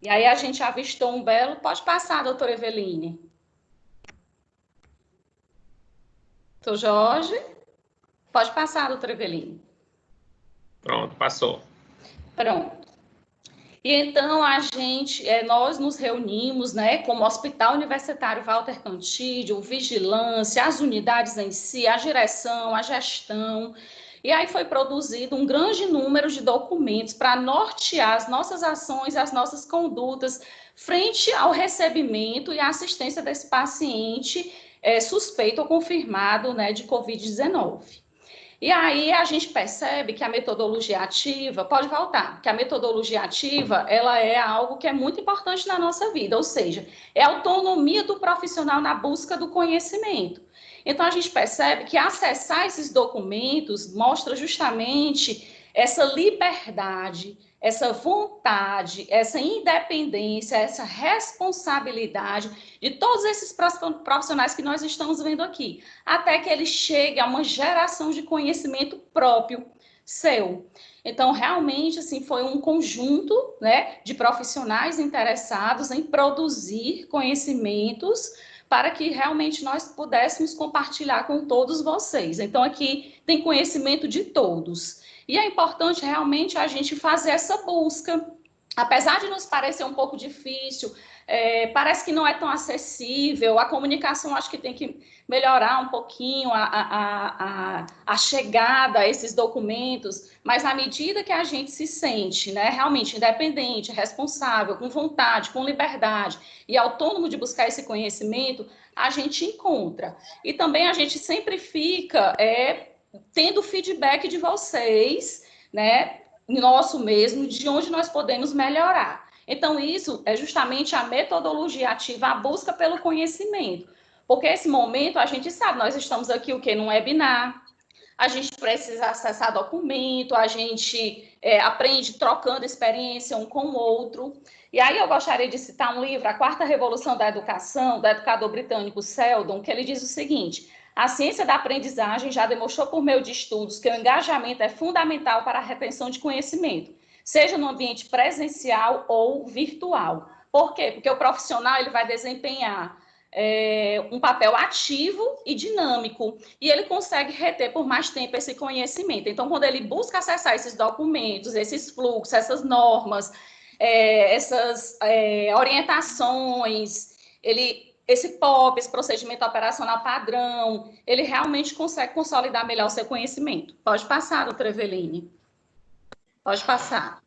E aí a gente avistou um belo... Pode passar, doutora Eveline. Doutor Jorge? Pode passar, doutora Eveline. Pronto, passou. Pronto. E então nós nos reunimos, né, como Hospital Universitário Walter Cantídio, Vigilância, as unidades em si, a direção, a gestão, e aí foi produzido um grande número de documentos para nortear as nossas ações, as nossas condutas frente ao recebimento e assistência desse paciente suspeito ou confirmado, né, de Covid-19. E aí a gente percebe que a metodologia ativa, pode voltar, que a metodologia ativa, ela é algo que é muito importante na nossa vida, ou seja, é a autonomia do profissional na busca do conhecimento. Então a gente percebe que acessar esses documentos mostra justamente essa liberdade, essa vontade, essa independência, essa responsabilidade de todos esses profissionais que nós estamos vendo aqui, até que ele chegue a uma geração de conhecimento próprio seu. Então, realmente, assim, foi um conjunto, né, de profissionais interessados em produzir conhecimentos para que realmente nós pudéssemos compartilhar com todos vocês. Então, aqui tem conhecimento de todos. E é importante realmente a gente fazer essa busca. Apesar de nos parecer um pouco difícil, parece que não é tão acessível, a comunicação acho que tem que melhorar um pouquinho a chegada a esses documentos, mas à medida que a gente se sente, né, realmente independente, responsável, com vontade, com liberdade e autônomo de buscar esse conhecimento, a gente encontra. E também a gente sempre fica tendo feedback de vocês, né, nosso mesmo, de onde nós podemos melhorar. Então, isso é justamente a metodologia ativa, a busca pelo conhecimento. Porque esse momento, a gente sabe, nós estamos aqui num webinar, a gente precisa acessar documento, a gente aprende trocando experiência um com o outro. E aí eu gostaria de citar um livro, A Quarta Revolução da Educação, do educador britânico Seldon, que ele diz o seguinte: a ciência da aprendizagem já demonstrou por meio de estudos que o engajamento é fundamental para a retenção de conhecimento, seja no ambiente presencial ou virtual. Por quê? Porque o profissional ele vai desempenhar um papel ativo e dinâmico, e ele consegue reter por mais tempo esse conhecimento. Então, quando ele busca acessar esses documentos, esses fluxos, essas normas, essas orientações, esse POP, esse procedimento operacional padrão, ele realmente consegue consolidar melhor o seu conhecimento. Pode passar, doutora Eveline. Pode passar.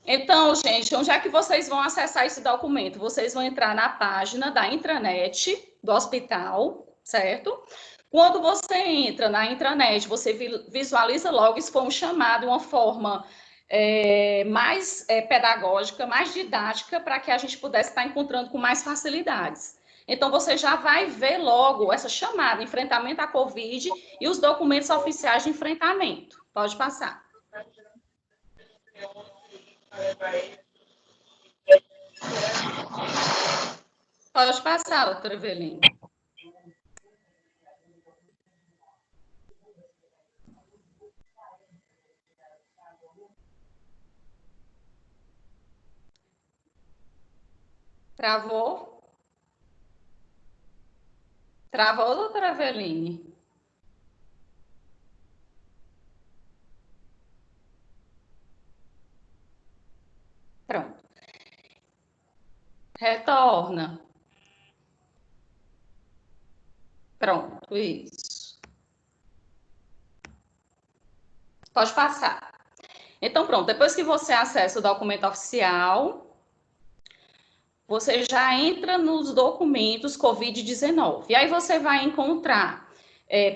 Então, gente, onde é que vocês vão acessar esse documento? Vocês vão entrar na página da intranet do hospital, certo? Quando você entra na intranet, você visualiza logo, isso foi um chamado, uma forma mais pedagógica, mais didática, para que a gente pudesse estar encontrando com mais facilidades. Então, você já vai ver logo essa chamada, enfrentamento à Covid e os documentos oficiais de enfrentamento. Pode passar. Pode passar, doutora Eveline. Travou? Travou, doutora Eveline? Pronto. Retorna. Pronto, isso. Pode passar. Então, pronto, depois que você acessa o documento oficial, você já entra nos documentos Covid-19. E aí você vai encontrar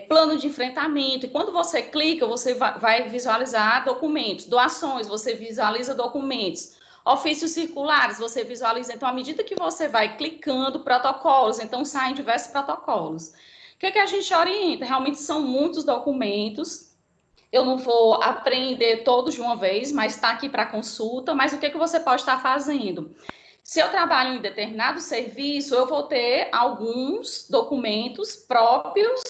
plano de enfrentamento. E quando você clica, você vai visualizar documentos. Doações, você visualiza documentos. Ofícios circulares, você visualiza, então, à medida que você vai clicando, protocolos, então saem diversos protocolos. O que a gente orienta? Realmente são muitos documentos, eu não vou aprender todos de uma vez, mas está aqui para consulta, mas o que você pode estar fazendo? Se eu trabalho em determinado serviço, eu vou ter alguns documentos próprios,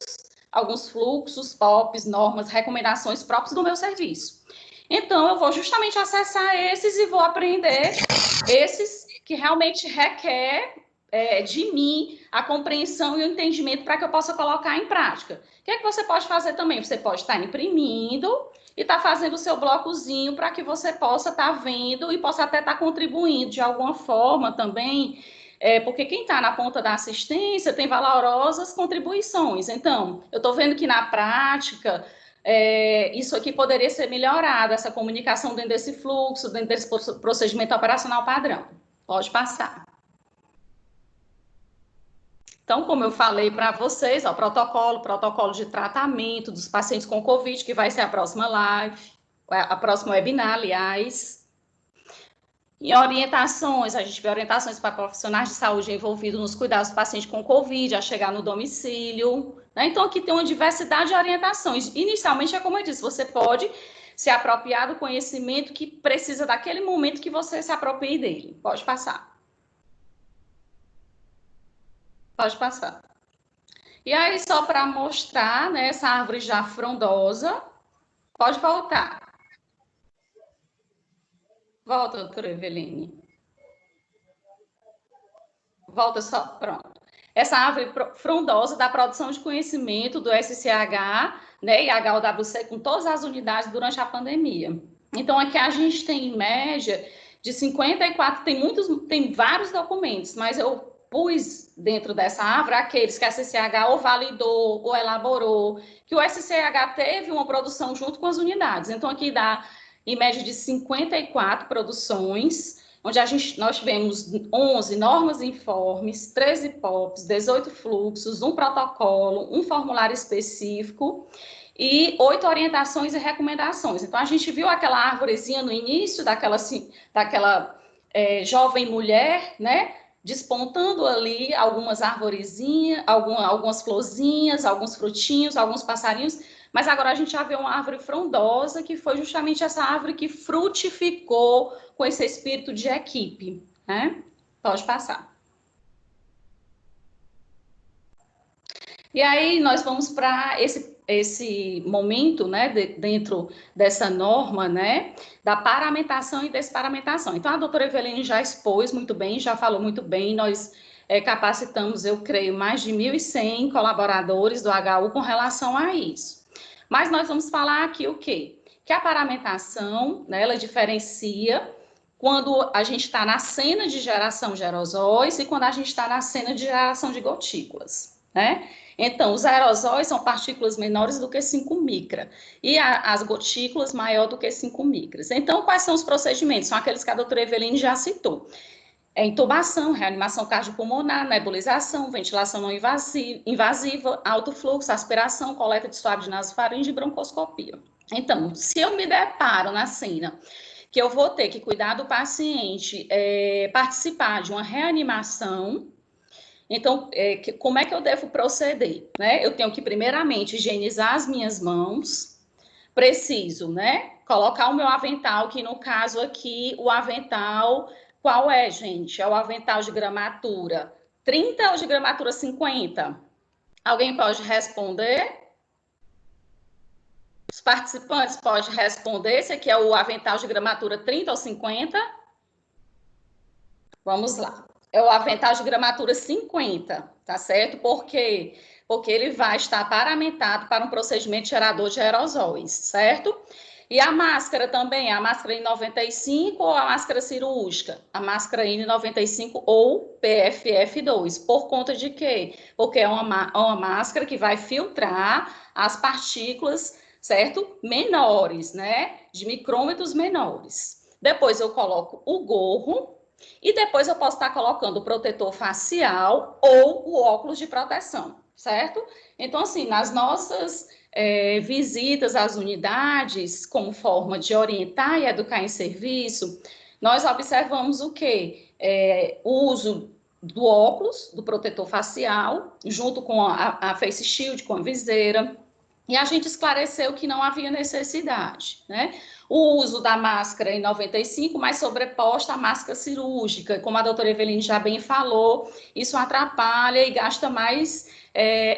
alguns fluxos, POPs, normas, recomendações próprios do meu serviço. Então, eu vou justamente acessar esses e vou aprender esses que realmente requer de mim a compreensão e o entendimento para que eu possa colocar em prática. O que você pode fazer também? Você pode estar imprimindo e estar fazendo o seu blocozinho para que você possa estar vendo e possa até estar contribuindo de alguma forma também, porque quem está na ponta da assistência tem valorosas contribuições. Então, eu estou vendo que na prática... isso aqui poderia ser melhorado, essa comunicação dentro desse fluxo, dentro desse procedimento operacional padrão. Pode passar. Então, como eu falei para vocês, ó, protocolo de tratamento dos pacientes com Covid, que vai ser a próxima live, a próxima webinar, aliás. E orientações, a gente vê orientações para profissionais de saúde envolvidos nos cuidados do paciente com Covid, a chegar no domicílio, né? Então, aqui tem uma diversidade de orientações. Inicialmente, é como eu disse, você pode se apropriar do conhecimento que precisa daquele momento que você se aproprie dele. Pode passar. Pode passar. E aí, só para mostrar, né, essa árvore já frondosa, pode voltar. Volta, doutora Eveline. Volta só, pronto. Essa árvore frondosa da produção de conhecimento do SCH, né, e HOWC com todas as unidades durante a pandemia. Então, aqui a gente tem, em média, de 54, tem vários documentos, mas eu pus dentro dessa árvore aqueles que a SCH ou validou ou elaborou, que o SCH teve uma produção junto com as unidades. Então, aqui dá, em média, de 54 produções, onde nós tivemos 11 normas e informes, 13 POPs, 18 fluxos, um protocolo, um formulário específico e 8 orientações e recomendações. Então, a gente viu aquela árvorezinha no início, daquela jovem mulher, né, despontando ali algumas arvorezinhas, algumas florzinhas, alguns frutinhos, alguns passarinhos, mas agora a gente já vê uma árvore frondosa, que foi justamente essa árvore que frutificou com esse espírito de equipe, né? Pode passar. E aí nós vamos para esse momento, né, dentro dessa norma, né, da paramentação e desparamentação. Então, a doutora Eveline já expôs muito bem, já falou muito bem, nós capacitamos, eu creio, mais de 1.100 colaboradores do HU com relação a isso. Mas nós vamos falar aqui o quê? Que a paramentação, né, ela diferencia quando a gente está na cena de geração de aerosóis e quando a gente está na cena de geração de gotículas, né? Então, os aerosóis são partículas menores do que 5 micra e as gotículas maior do que 5 micras. Então, quais são os procedimentos? São aqueles que a doutora Eveline já citou. Intubação, reanimação cardiopulmonar, nebulização, ventilação não invasiva, alto fluxo, aspiração, coleta de suave de nasofaringe e broncoscopia. Então, se eu me deparo na cena que eu vou ter que cuidar do paciente, participar de uma reanimação, então, como é que eu devo proceder? Né? Eu tenho que, primeiramente, higienizar as minhas mãos, preciso, né, colocar o meu avental, que no caso aqui, o avental, qual é, gente? É o avental de gramatura 30 ou de gramatura 50? Alguém pode responder? Os participantes podem responder, esse aqui é o avental de gramatura 30 ou 50? Vamos lá. É o avental de gramatura 50, tá certo? Por quê? Porque ele vai estar paramentado para um procedimento gerador de aerosóis, certo? E a máscara também, a máscara N95 ou a máscara cirúrgica? A máscara N95 ou PFF2. Por conta de quê? Porque é uma máscara que vai filtrar as partículas, certo? Menores, né? De micrômetros menores. Depois eu coloco o gorro. E depois eu posso estar colocando o protetor facial ou o óculos de proteção, certo? Então, assim, nas nossas visitas às unidades, como forma de orientar e educar em serviço, nós observamos o quê? O uso do óculos, do protetor facial, junto com a face shield, com a viseira, e a gente esclareceu que não havia necessidade, né? O uso da máscara N95, mas sobreposta à máscara cirúrgica, como a doutora Eveline já bem falou, isso atrapalha e gasta mais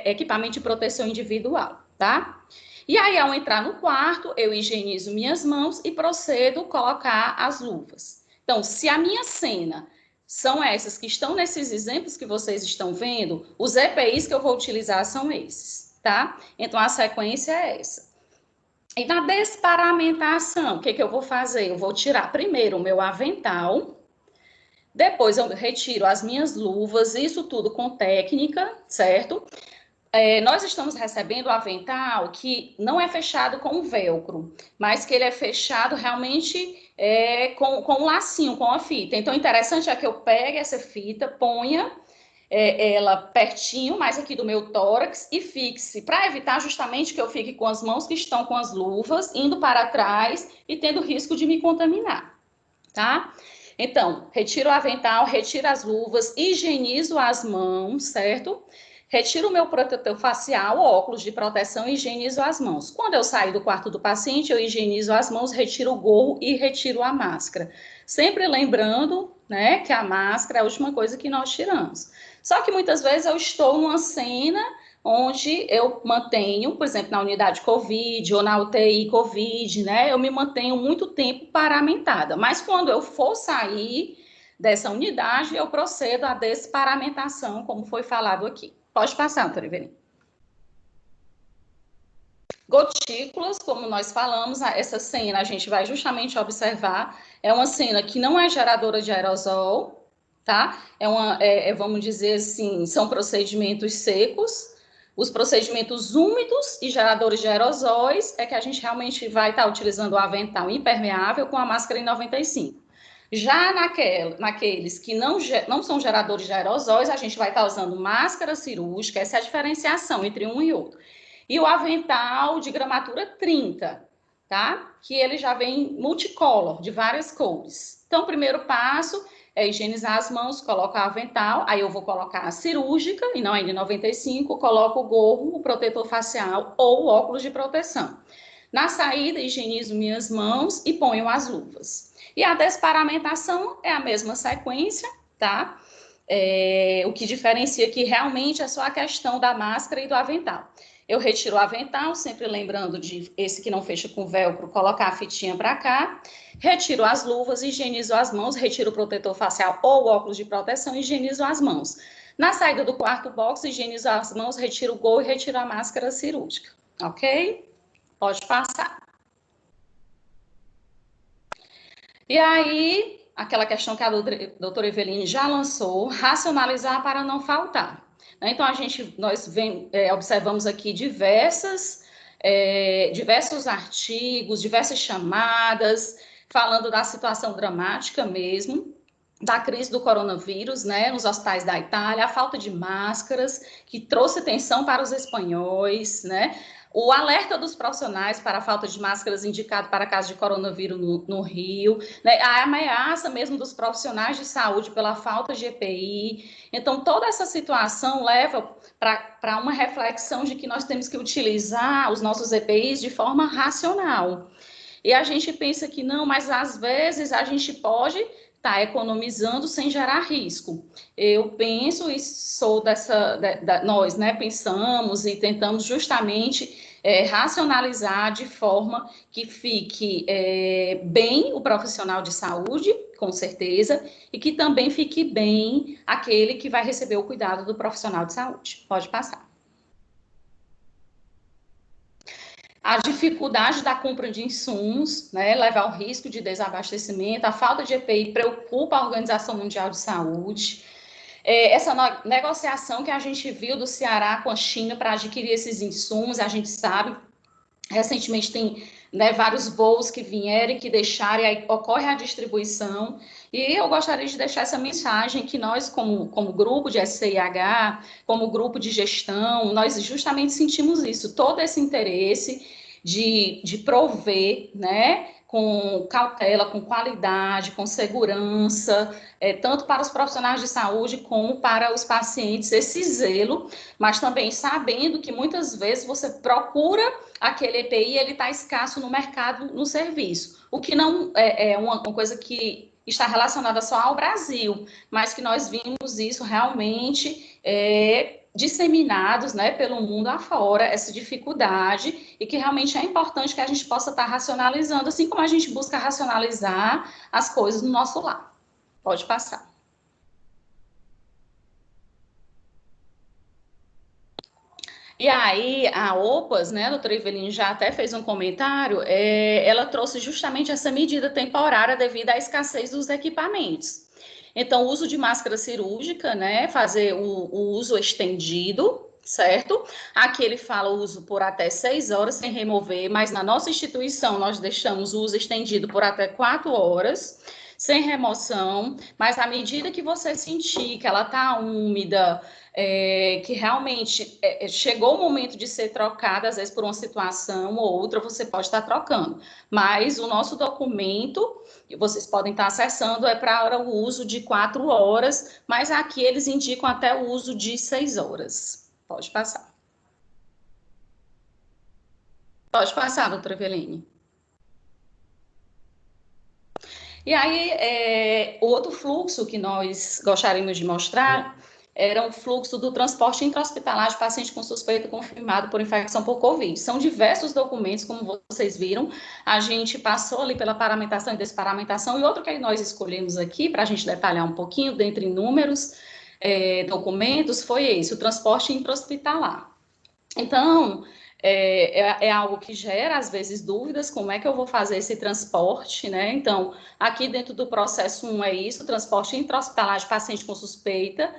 equipamento de proteção individual, tá? E aí, ao entrar no quarto, eu higienizo minhas mãos e procedo a colocar as luvas. Então, se a minha cena são essas que estão nesses exemplos que vocês estão vendo, os EPIs que eu vou utilizar são esses, tá? Então, a sequência é essa. E na desparamentação, o que eu vou fazer? Eu vou tirar primeiro o meu avental, depois eu retiro as minhas luvas, isso tudo com técnica, certo? Nós estamos recebendo o avental que não é fechado com velcro, mas que ele é fechado realmente com um lacinho, com a fita. Então, o interessante é que eu pegue essa fita, ponha ela pertinho, mais aqui do meu tórax, e fixe, para evitar justamente que eu fique com as mãos que estão com as luvas, indo para trás e tendo risco de me contaminar, tá? Então, retiro o avental, retiro as luvas, higienizo as mãos, certo? Retiro o meu protetor facial, óculos de proteção e higienizo as mãos. Quando eu saio do quarto do paciente, eu higienizo as mãos, retiro o gorro e retiro a máscara. Sempre lembrando, né, que a máscara é a última coisa que nós tiramos. Só que muitas vezes eu estou numa cena onde eu mantenho, por exemplo, na unidade COVID ou na UTI COVID, né, eu me mantenho muito tempo paramentada. Mas quando eu for sair dessa unidade, eu procedo à desparamentação, como foi falado aqui. Pode passar, doutora Eveline. Gotículas, como nós falamos, essa cena a gente vai justamente observar, é uma cena que não é geradora de aerosol, tá? Vamos dizer assim, são procedimentos secos. Os procedimentos úmidos e geradores de aerosóis é que a gente realmente vai estar utilizando o avental impermeável com a máscara N95. Já naqueles que não são geradores de aerosóis, a gente vai estar usando máscara cirúrgica, essa é a diferenciação entre um e outro. E o avental de gramatura 30, tá? Que ele já vem multicolor, de várias cores. Então, o primeiro passo é higienizar as mãos, coloco o avental, aí eu vou colocar a cirúrgica, e não a N95, coloco o gorro, o protetor facial ou o óculos de proteção. Na saída, higienizo minhas mãos e ponho as luvas. E a desparamentação é a mesma sequência, tá? O que diferencia aqui realmente é só a questão da máscara e do avental. Eu retiro o avental, sempre lembrando de esse que não fecha com velcro, colocar a fitinha para cá. Retiro as luvas, higienizo as mãos, retiro o protetor facial ou óculos de proteção e higienizo as mãos. Na saída do quarto box, higienizo as mãos, retiro o gorro e retiro a máscara cirúrgica, ok? Pode passar. E aí, aquela questão que a doutora Eveline já lançou, racionalizar para não faltar. Então, nós observamos aqui diversos artigos, diversas chamadas, falando da situação dramática mesmo, da crise do coronavírus, né, nos hospitais da Itália, a falta de máscaras, que trouxe tensão para os espanhóis, né, o alerta dos profissionais para a falta de máscaras indicado para casos de coronavírus no Rio, né? A ameaça mesmo dos profissionais de saúde pela falta de EPI. Então, toda essa situação leva para uma reflexão de que nós temos que utilizar os nossos EPIs de forma racional. E a gente pensa que não, mas às vezes a gente pode estar economizando sem gerar risco. Eu penso e sou nós, né, pensamos e tentamos justamente racionalizar de forma que fique bem o profissional de saúde, com certeza, e que também fique bem aquele que vai receber o cuidado do profissional de saúde. Pode passar. A dificuldade da compra de insumos, né, leva ao risco de desabastecimento, a falta de EPI preocupa a Organização Mundial de Saúde. Essa negociação que a gente viu do Ceará com a China para adquirir esses insumos, a gente sabe, recentemente tem, né, vários voos que vieram e que deixaram, e aí ocorre a distribuição. E eu gostaria de deixar essa mensagem que nós, como grupo de SCIH, como grupo de gestão, nós justamente sentimos isso, todo esse interesse de prover, né, com cautela, com qualidade, com segurança, tanto para os profissionais de saúde como para os pacientes, esse zelo, mas também sabendo que muitas vezes você procura aquele EPI, ele está escasso no mercado, no serviço, o que não é uma coisa que está relacionada só ao Brasil, mas que nós vimos isso realmente disseminados, né, pelo mundo afora, essa dificuldade, e que realmente é importante que a gente possa estar racionalizando, assim como a gente busca racionalizar as coisas no nosso lar. Pode passar. E aí, a OPAS, né, a doutora Eveline já até fez um comentário, ela trouxe justamente essa medida temporária devido à escassez dos equipamentos. Então, o uso de máscara cirúrgica, né, fazer o uso estendido, certo? Aqui ele fala o uso por até 6 horas sem remover, mas na nossa instituição nós deixamos o uso estendido por até 4 horas, sem remoção, mas à medida que você sentir que ela está úmida, que realmente chegou o momento de ser trocada, às vezes por uma situação ou outra, você pode estar trocando. Mas o nosso documento, vocês podem estar acessando, é para o uso de 4 horas, mas aqui eles indicam até o uso de 6 horas. Pode passar. Pode passar, doutora Eveline. E aí, outro fluxo que nós gostaríamos de mostrar era um fluxo do transporte intra-hospitalar de paciente com suspeita confirmado por infecção por Covid. São diversos documentos, como vocês viram, a gente passou ali pela paramentação e desparamentação, e outro que nós escolhemos aqui, para a gente detalhar um pouquinho, dentre inúmeros documentos, foi esse, o transporte intra-hospitalar. Então, é algo que gera, às vezes, dúvidas, como é que eu vou fazer esse transporte, né? Então, aqui dentro do processo 1 é isso, transporte intra-hospitalar de paciente com suspeita,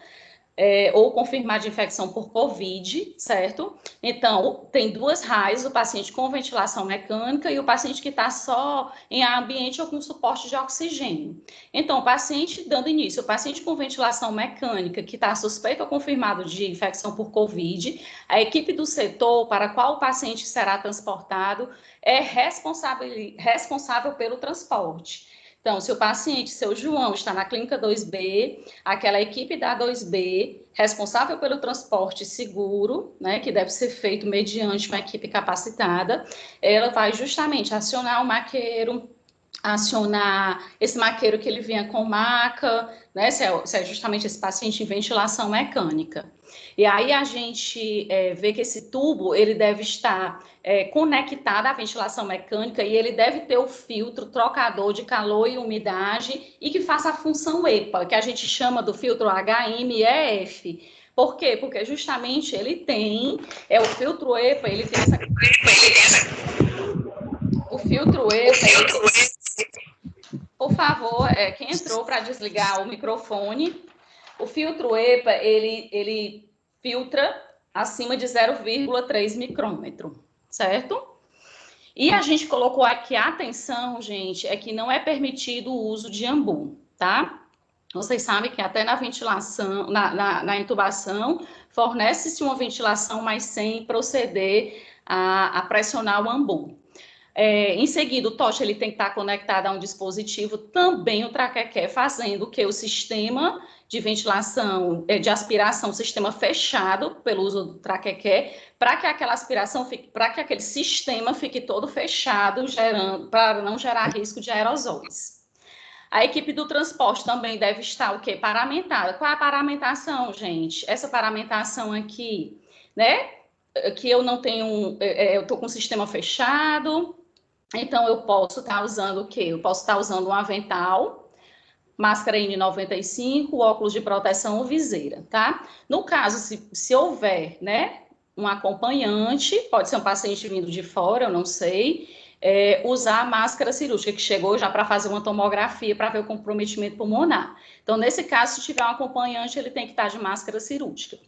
ou confirmar de infecção por Covid, certo? Então, tem 2 raios, o paciente com ventilação mecânica e o paciente que está só em ambiente ou com suporte de oxigênio. Então, o paciente, dando início, o paciente com ventilação mecânica que está suspeito ou confirmado de infecção por Covid, a equipe do setor para a qual o paciente será transportado é responsável pelo transporte. Então, se o paciente, seu João, está na clínica 2B, aquela equipe da 2B, responsável pelo transporte seguro, né, que deve ser feito mediante uma equipe capacitada, ela vai justamente acionar o maqueiro, acionar esse maqueiro que ele vinha com maca, né, se é justamente esse paciente em ventilação mecânica. E aí a gente vê que esse tubo, ele deve estar conectado à ventilação mecânica e ele deve ter o filtro trocador de calor e umidade e que faça a função EPA, que a gente chama do filtro HMEF. Por quê? Porque justamente ele tem, o filtro EPA, ele tem essa... O filtro EPA, por favor, quem entrou para desligar o microfone, o filtro EPA, ele filtra acima de 0,3 micrômetro, certo? E a gente colocou aqui, a atenção, gente, é que não é permitido o uso de ambu, tá? Vocês sabem que até na ventilação, na intubação, fornece-se uma ventilação, mas sem proceder a pressionar o ambu. Em seguida, o TOCH ele tem que estar conectado a um dispositivo, também o traquequé, fazendo que o sistema de ventilação, de aspiração, sistema fechado pelo uso do traquequé, para que aquela aspiração para que aquele sistema fique todo fechado, para não gerar risco de aerosóis. A equipe do transporte também deve estar o quê? Paramentada. Qual é a paramentação, gente? Essa paramentação aqui, né? Que eu não tenho, eu estou com o sistema fechado, então eu posso estar usando o quê? Eu posso estar usando um avental, máscara N95, óculos de proteção ou viseira, tá? No caso, se houver, né, um acompanhante, pode ser um paciente vindo de fora, eu não sei, usar a máscara cirúrgica, que chegou já para fazer uma tomografia para ver o comprometimento pulmonar. Então, nesse caso, se tiver um acompanhante, ele tem que estar de máscara cirúrgica.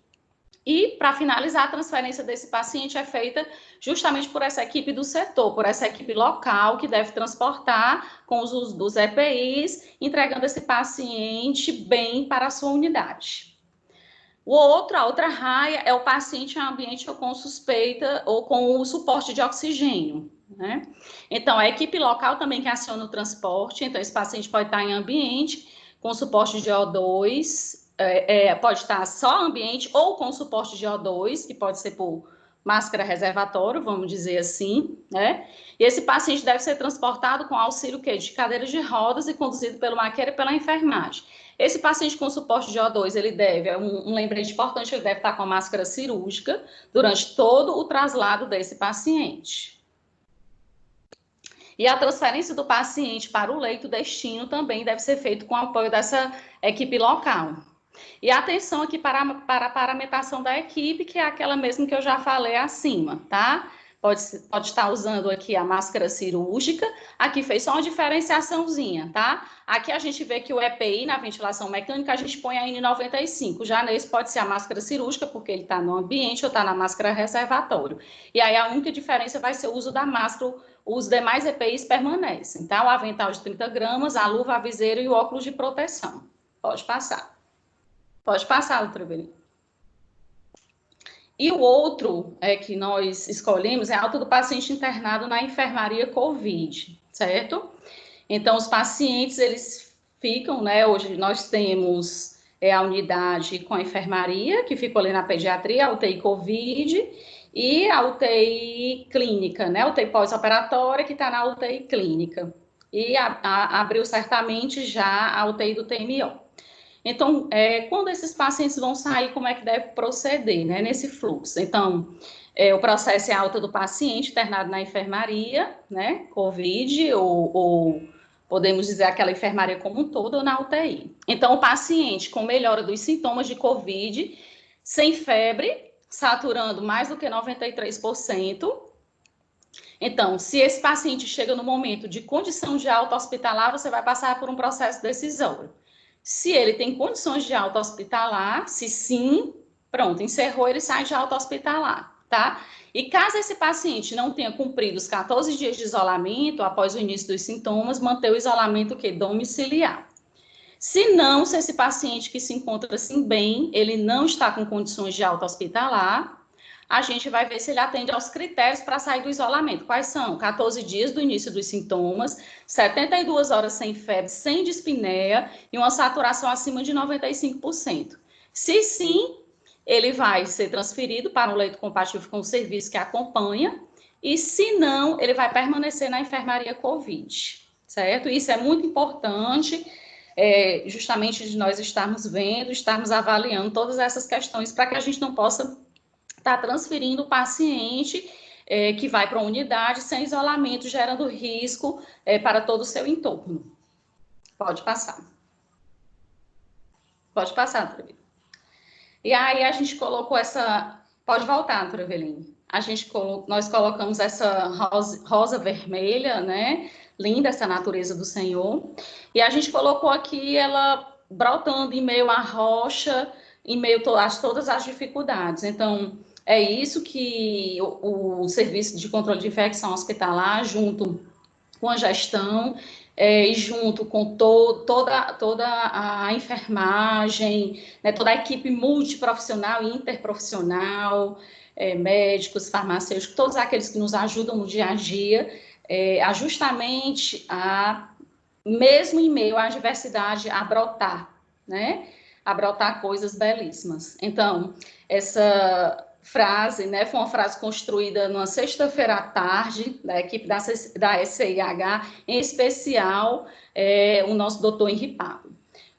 E, para finalizar, a transferência desse paciente é feita justamente por essa equipe do setor, por essa equipe local que deve transportar com os usos dos EPIs, entregando esse paciente bem para a sua unidade. A outra raia é o paciente em ambiente ou com suspeita ou com o suporte de oxigênio, né? Então, a equipe local também que aciona o transporte, então esse paciente pode estar em ambiente com suporte de O2, pode estar só ambiente ou com suporte de O2, que pode ser por máscara reservatório, vamos dizer assim, né? E esse paciente deve ser transportado com auxílio de cadeiras de rodas e conduzido pelo maqueiro e pela enfermagem. Esse paciente com suporte de O2, ele deve, um lembrete importante, ele deve estar com a máscara cirúrgica durante todo o traslado desse paciente. E a transferência do paciente para o leito destino também deve ser feito com o apoio dessa equipe local. E atenção aqui para a paramentação da equipe, que é aquela mesmo que eu já falei acima, tá? Pode estar usando aqui a máscara cirúrgica. Aqui fez só uma diferenciaçãozinha, tá? Aqui a gente vê que o EPI, na ventilação mecânica, a gente põe a N95. Já nesse pode ser a máscara cirúrgica, porque ele está no ambiente ou está na máscara reservatório. E aí a única diferença vai ser o uso da máscara. Os demais EPIs permanecem, tá? O avental de 30 gramas, a luva, a viseira e o óculos de proteção. Pode passar. Pode passar, doutora Evelina. E o outro que nós escolhemos é a alta do paciente internado na enfermaria COVID, certo? Então, os pacientes, eles ficam, né? Hoje nós temos a unidade com a enfermaria, que ficou ali na pediatria, a UTI COVID, e a UTI clínica, né? A UTI pós-operatória, que está na UTI clínica. E abriu certamente já a UTI do TMO. Então, quando esses pacientes vão sair, como é que deve proceder, né, nesse fluxo? Então, o processo é alta do paciente internado na enfermaria, né, COVID, ou podemos dizer aquela enfermaria como um todo, ou na UTI. Então, o paciente com melhora dos sintomas de COVID, sem febre, saturando mais do que 93%. Então, se esse paciente chega no momento de condição de alta hospitalar, você vai passar por um processo decisório. Se ele tem condições de alta hospitalar, se sim, pronto, encerrou, ele sai de alta hospitalar, tá? E caso esse paciente não tenha cumprido os 14 dias de isolamento, após o início dos sintomas, manter o isolamento domiciliar. Se não, se esse paciente que se encontra assim bem, ele não está com condições de alta hospitalar, a gente vai ver se ele atende aos critérios para sair do isolamento. Quais são? 14 dias do início dos sintomas, 72 horas sem febre, sem dispneia e uma saturação acima de 95%. Se sim, ele vai ser transferido para um leito compatível com o serviço que acompanha, e se não, ele vai permanecer na enfermaria COVID, certo? Isso é muito importante, justamente de nós estarmos vendo, estarmos avaliando todas essas questões para que a gente não possa está transferindo o paciente que vai para a unidade sem isolamento, gerando risco para todo o seu entorno. Pode passar. Pode passar, doutora Eveline. E aí a gente colocou essa... Pode voltar, doutora Eveline. Nós colocamos essa rosa vermelha, né? Linda essa natureza do Senhor. E a gente colocou aqui ela brotando em meio à rocha, em meio a todas as dificuldades. Então, é isso que o Serviço de Controle de Infecção Hospitalar, junto com a gestão, e junto com toda a enfermagem, né, toda a equipe multiprofissional e interprofissional, médicos, farmacêuticos, todos aqueles que nos ajudam no dia a dia, justamente mesmo em meio à adversidade, a brotar, né? A brotar coisas belíssimas. Então, essa frase, né, foi uma frase construída numa sexta-feira à tarde, da equipe da SCIH, em especial o nosso doutor Henri Pablo,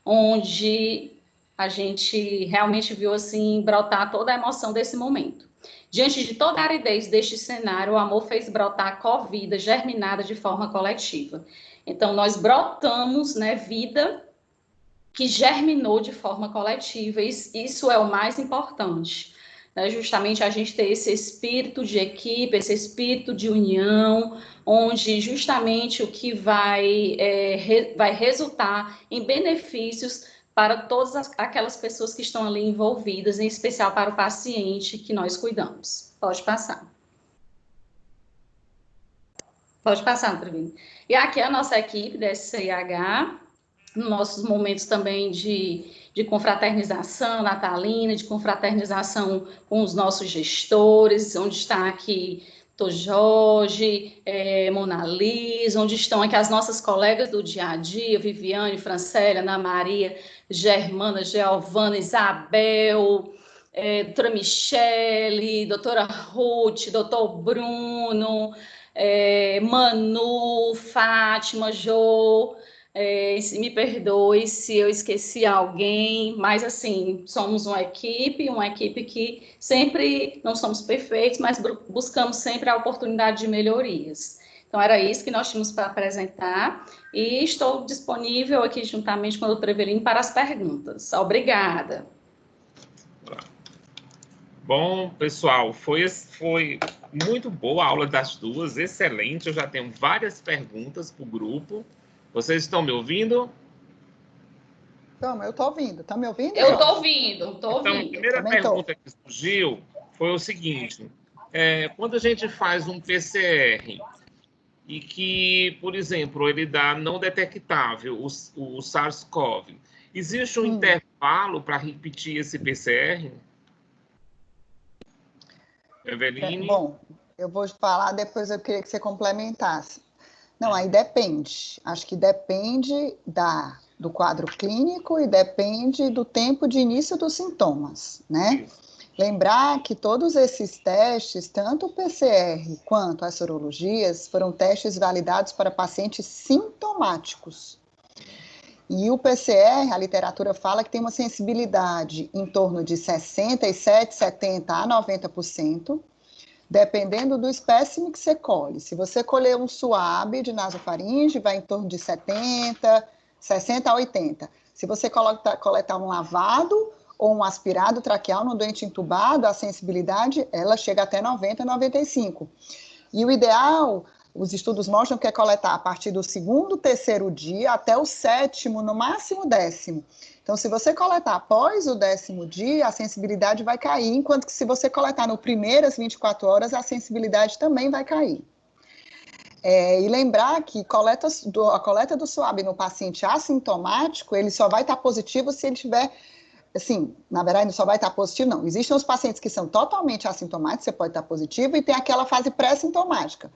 onde a gente realmente viu assim brotar toda a emoção desse momento. Diante de toda a aridez deste cenário, o amor fez brotar covida germinada de forma coletiva. Então, nós brotamos, né, vida que germinou de forma coletiva, e isso é o mais importante. Né, justamente a gente ter esse espírito de equipe, esse espírito de união, onde justamente o que vai resultar em benefícios para todas aquelas pessoas que estão ali envolvidas, em especial para o paciente que nós cuidamos. Pode passar. Pode passar, doutora Eveline. E aqui a nossa equipe da SCIH, nossos momentos também de de confraternização natalina, de confraternização com os nossos gestores, onde está aqui Dr. Jorge, Mona Lisa, onde estão aqui as nossas colegas do dia a dia, Viviane, Francélia, Ana Maria, Germana, Geovana, Isabel, doutora Michele, doutora Ruth, doutor Bruno, Manu, Fátima, Jô, me perdoe se eu esqueci alguém, mas assim, somos uma equipe que sempre não somos perfeitos, mas buscamos sempre a oportunidade de melhorias. Então, era isso que nós tínhamos para apresentar e estou disponível aqui juntamente com a doutora Eveline para as perguntas. Obrigada. Bom, pessoal, foi muito boa a aula das duas, excelente. Eu já tenho várias perguntas para o grupo. Vocês estão me ouvindo? Eu estou ouvindo. Está me ouvindo? Eu estou ouvindo, estou ouvindo. Então, a primeira pergunta que surgiu foi o seguinte. Quando a gente faz um PCR e que, por exemplo, ele dá não detectável o SARS-CoV, existe um intervalo para repetir esse PCR? Eveline? Bom, eu vou falar, depois eu queria que você complementasse. Não, aí depende. Acho que depende do quadro clínico e depende do tempo de início dos sintomas, né? Lembrar que todos esses testes, tanto o PCR quanto as sorologias, foram testes validados para pacientes sintomáticos. E o PCR, a literatura fala que tem uma sensibilidade em torno de 67%, 70% a 90%, dependendo do espécime que você colhe. Se você colher um suave de nasofaringe, vai em torno de 70%, 60% a 80%. Se você coletar um lavado ou um aspirado traqueal no doente entubado, a sensibilidade, ela chega até 90%, 95%. E o ideal, os estudos mostram que é coletar a partir do 2º, 3º dia até o 7º, no máximo 10º. Então, se você coletar após o 10º dia, a sensibilidade vai cair, enquanto que se você coletar no primeiras 24 horas, a sensibilidade também vai cair. E lembrar que a coleta do SWAB no paciente assintomático, ele só vai estar positivo se ele tiver, assim, na verdade, ele só vai estar positivo, não. Existem os pacientes que são totalmente assintomáticos, você pode estar positivo, e tem aquela fase pré-sintomática.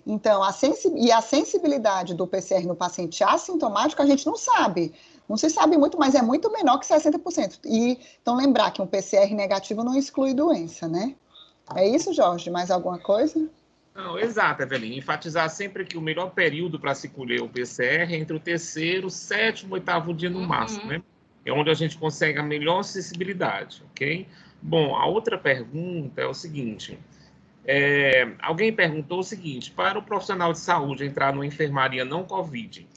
Então, a sensibilidade do PCR no paciente assintomático, a gente não sabe. Não se sabe muito, mas é muito menor que 60%. Então, lembrar que um PCR negativo não exclui doença, né? É isso, Jorge? Mais alguma coisa? Não, exato, Eveline. Enfatizar sempre que o melhor período para se colher o PCR é entre o 3º, 7º, 8º dia no máximo, né? É onde a gente consegue a melhor sensibilidade, ok? Bom, a outra pergunta é o seguinte. Alguém perguntou o seguinte: para o profissional de saúde entrar numa enfermaria não Covid,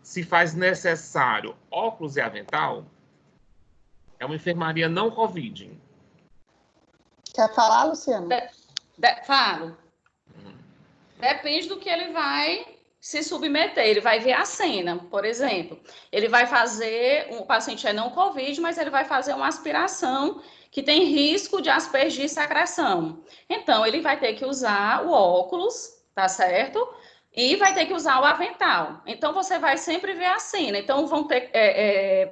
se faz necessário óculos e avental? É uma enfermaria não Covid. Quer falar, Luciana? Falo. Depende do que ele vai se submeter. Ele vai ver a cena, por exemplo. Ele vai fazer, o paciente é não Covid, mas ele vai fazer uma aspiração que tem risco de aspergir secreção. Então, ele vai ter que usar o óculos, tá certo? E vai ter que usar o avental. Então, você vai sempre ver a cena. Então, vão ter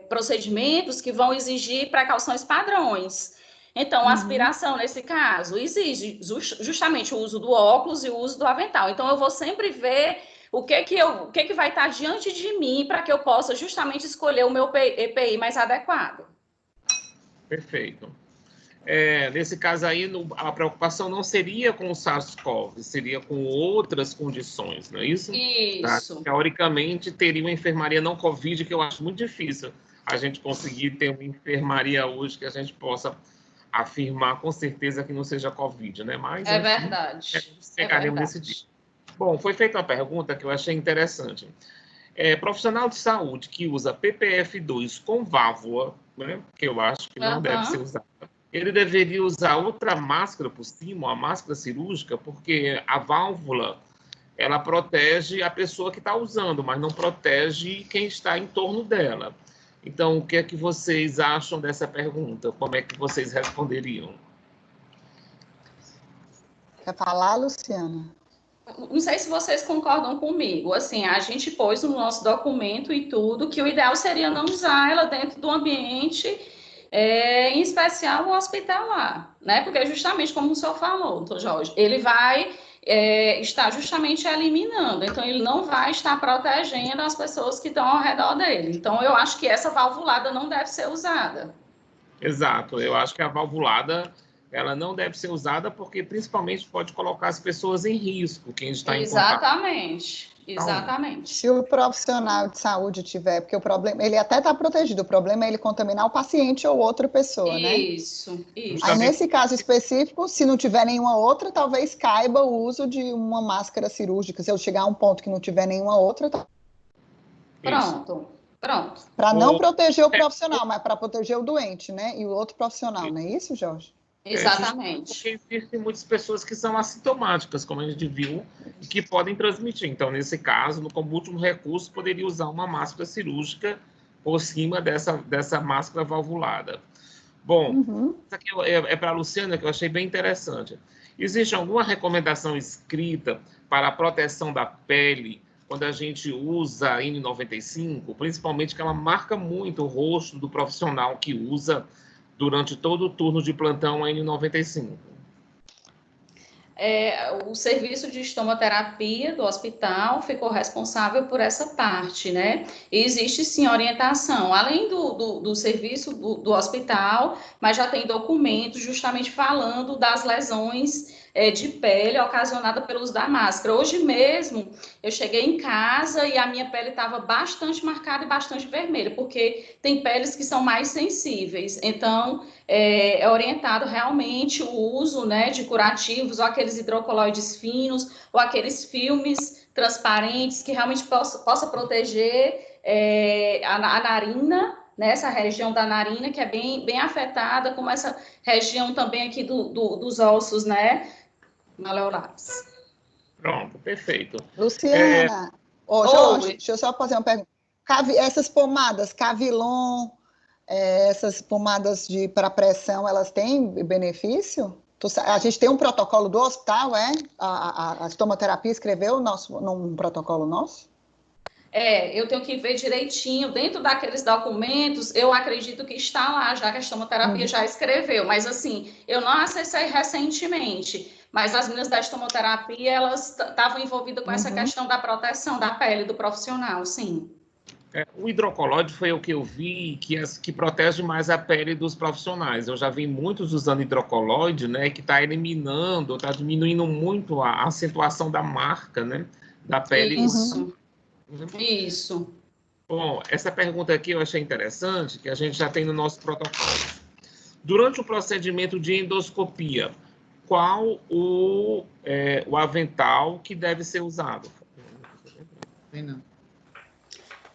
procedimentos que vão exigir precauções padrões. Então, a aspiração, nesse caso, exige justamente o uso do óculos e o uso do avental. Então, eu vou sempre ver o que vai estar diante de mim para que eu possa justamente escolher o meu EPI mais adequado. Perfeito. Nesse caso aí, a preocupação não seria com o SARS-CoV, seria com outras condições, não é isso? Isso. Tá? Teoricamente, teria uma enfermaria não Covid, que eu acho muito difícil a gente conseguir ter uma enfermaria hoje que a gente possa afirmar com certeza que não seja Covid, né? Mas, enfim, verdade. Chegaremos nesse dia. Bom, foi feita uma pergunta que eu achei interessante. Profissional de saúde que usa PPF2 com válvula, né, que eu acho que não deve ser usada, ele deveria usar outra máscara por cima, uma máscara cirúrgica, porque a válvula, ela protege a pessoa que está usando, mas não protege quem está em torno dela. Então, o que é que vocês acham dessa pergunta? Como é que vocês responderiam? Quer falar, Luciana? Não sei se vocês concordam comigo. Assim, a gente pôs no nosso documento e tudo que o ideal seria não usar ela dentro do ambiente, em especial o hospitalar, né? Porque justamente como o senhor falou, doutor Jorge, ele vai estar justamente eliminando, então ele não vai estar protegendo as pessoas que estão ao redor dele. Então, eu acho que essa valvulada não deve ser usada. Exato, eu acho que a valvulada ela não deve ser usada porque principalmente pode colocar as pessoas em risco, quem está em contato. Exatamente. Se o profissional de saúde tiver, porque o problema, ele até está protegido, o problema é ele contaminar o paciente ou outra pessoa, né? Isso. Aí, nesse caso específico, se não tiver nenhuma outra, talvez caiba o uso de uma máscara cirúrgica. Se eu chegar a um ponto que não tiver nenhuma outra... Pronto. Para não proteger o profissional, mas para proteger o doente, né? E o outro profissional, não é isso, Jorge? Exatamente. Porque existem muitas pessoas que são assintomáticas, como a gente viu, e que podem transmitir. Então, nesse caso, como último recurso, poderia usar uma máscara cirúrgica por cima dessa máscara valvulada. Bom, isso aqui é para a Luciana, que eu achei bem interessante. Existe alguma recomendação escrita para a proteção da pele quando a gente usa a N95, principalmente que ela marca muito o rosto do profissional que usa durante todo o turno de plantão a N95? O serviço de estomoterapia do hospital ficou responsável por essa parte, né? E existe sim orientação, além do serviço do hospital, mas já tem documentos justamente falando das lesões de pele ocasionada pelo uso da máscara. Hoje mesmo, eu cheguei em casa e a minha pele estava bastante marcada e bastante vermelha, porque tem peles que são mais sensíveis. Então, é orientado realmente o uso, né, de curativos, ou aqueles hidrocoloides finos, ou aqueles filmes transparentes que realmente possa proteger a narina, nessa região da narina, que é bem afetada, como essa região também aqui dos ossos, né, maleolares. Pronto, perfeito. Luciana, Jorge, deixa eu só fazer uma pergunta. Essas pomadas, Cavilon, essas pomadas para pressão, elas têm benefício? A gente tem um protocolo do hospital, a estomoterapia escreveu num protocolo nosso? Eu tenho que ver direitinho, dentro daqueles documentos, eu acredito que está lá, já que a estomoterapia já escreveu, mas assim, eu não acessei recentemente, mas as meninas da estomoterapia, elas estavam envolvidas com essa questão da proteção da pele do profissional, sim. O hidrocolóide foi o que eu vi que protege mais a pele dos profissionais. Eu já vi muitos usando hidrocolóide, né, que está eliminando, está diminuindo muito a acentuação da marca, né, da pele. Isso. Bom, essa pergunta aqui eu achei interessante, que a gente já tem no nosso protocolo. Durante o procedimento de endoscopia, qual o avental que deve ser usado?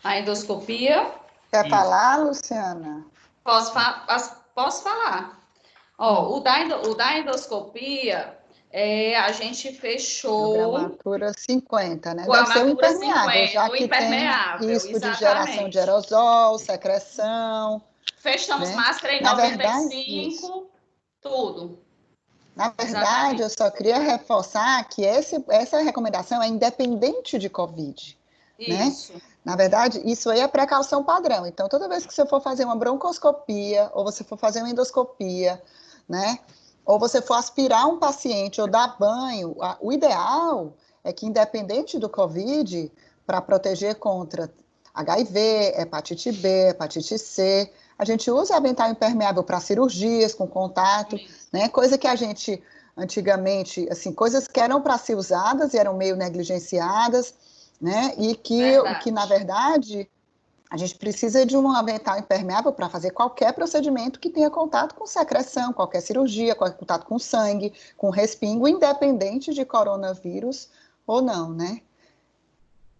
A endoscopia. Quer falar, Luciana? Posso falar. O da endoscopia, a gente fechou... Gramatura 50, né? Deve ser o impermeável, 50, já que impermeável, tem risco exatamente. De geração de aerosol, secreção. Fechamos máscara em 95, tudo. Na verdade, eu só queria reforçar que essa recomendação é independente de Covid. Isso. Né? Na verdade, isso aí é precaução padrão. Então, toda vez que você for fazer uma broncoscopia, ou você for fazer uma endoscopia, né? Ou você for aspirar um paciente ou dar banho, o ideal é que, independente do Covid, para proteger contra HIV, hepatite B, hepatite C, a gente usa avental impermeável para cirurgias com contato, né? Coisa que a gente, antigamente, assim, coisas que eram para ser usadas e eram meio negligenciadas, né? E que, na verdade, a gente precisa de um avental impermeável para fazer qualquer procedimento que tenha contato com secreção, qualquer cirurgia, qualquer contato com sangue, com respingo, independente de coronavírus ou não, né?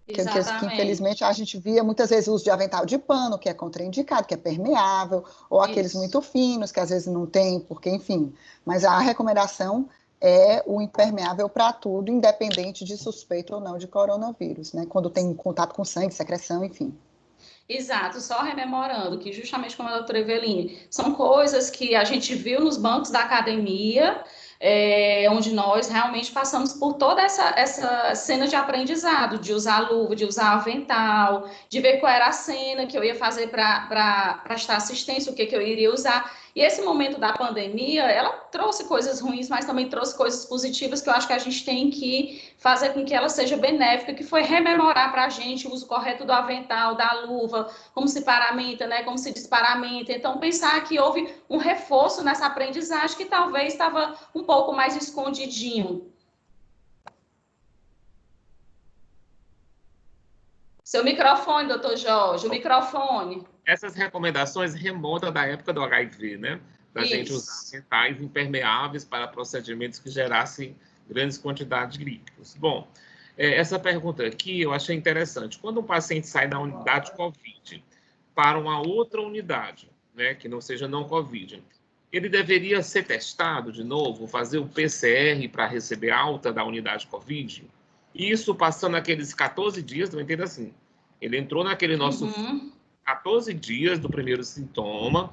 Que, infelizmente, a gente via muitas vezes o uso de avental de pano, que é contraindicado, que é permeável, ou aqueles muito finos, que às vezes não tem, porque, enfim. Mas a recomendação é o impermeável para tudo, independente de suspeito ou não de coronavírus, né? Quando tem contato com sangue, secreção, enfim. Exato, só rememorando que justamente como a doutora Eveline, são coisas que a gente viu nos bancos da academia, onde nós realmente passamos por toda essa cena de aprendizado, de usar luva, de usar avental, de ver qual era a cena que eu ia fazer para prestar assistência, o que eu iria usar. E esse momento da pandemia, ela trouxe coisas ruins, mas também trouxe coisas positivas que eu acho que a gente tem que fazer com que ela seja benéfica, que foi rememorar para a gente o uso correto do avental, da luva, como se paramenta, né, como se desparamenta. Então, pensar que houve um reforço nessa aprendizagem que talvez estava um pouco mais escondidinho. Seu microfone, doutor Jorge, o microfone. Essas recomendações remontam da época do HIV, né? Da gente usar aventais impermeáveis para procedimentos que gerassem grandes quantidades de líquidos. Bom, essa pergunta aqui eu achei interessante. Quando um paciente sai da unidade COVID para uma outra unidade, né, que não seja não COVID, ele deveria ser testado de novo, fazer o PCR para receber alta da unidade COVID? Isso passando aqueles 14 dias, não entendo assim. Ele entrou naquele nosso 14 dias do primeiro sintoma,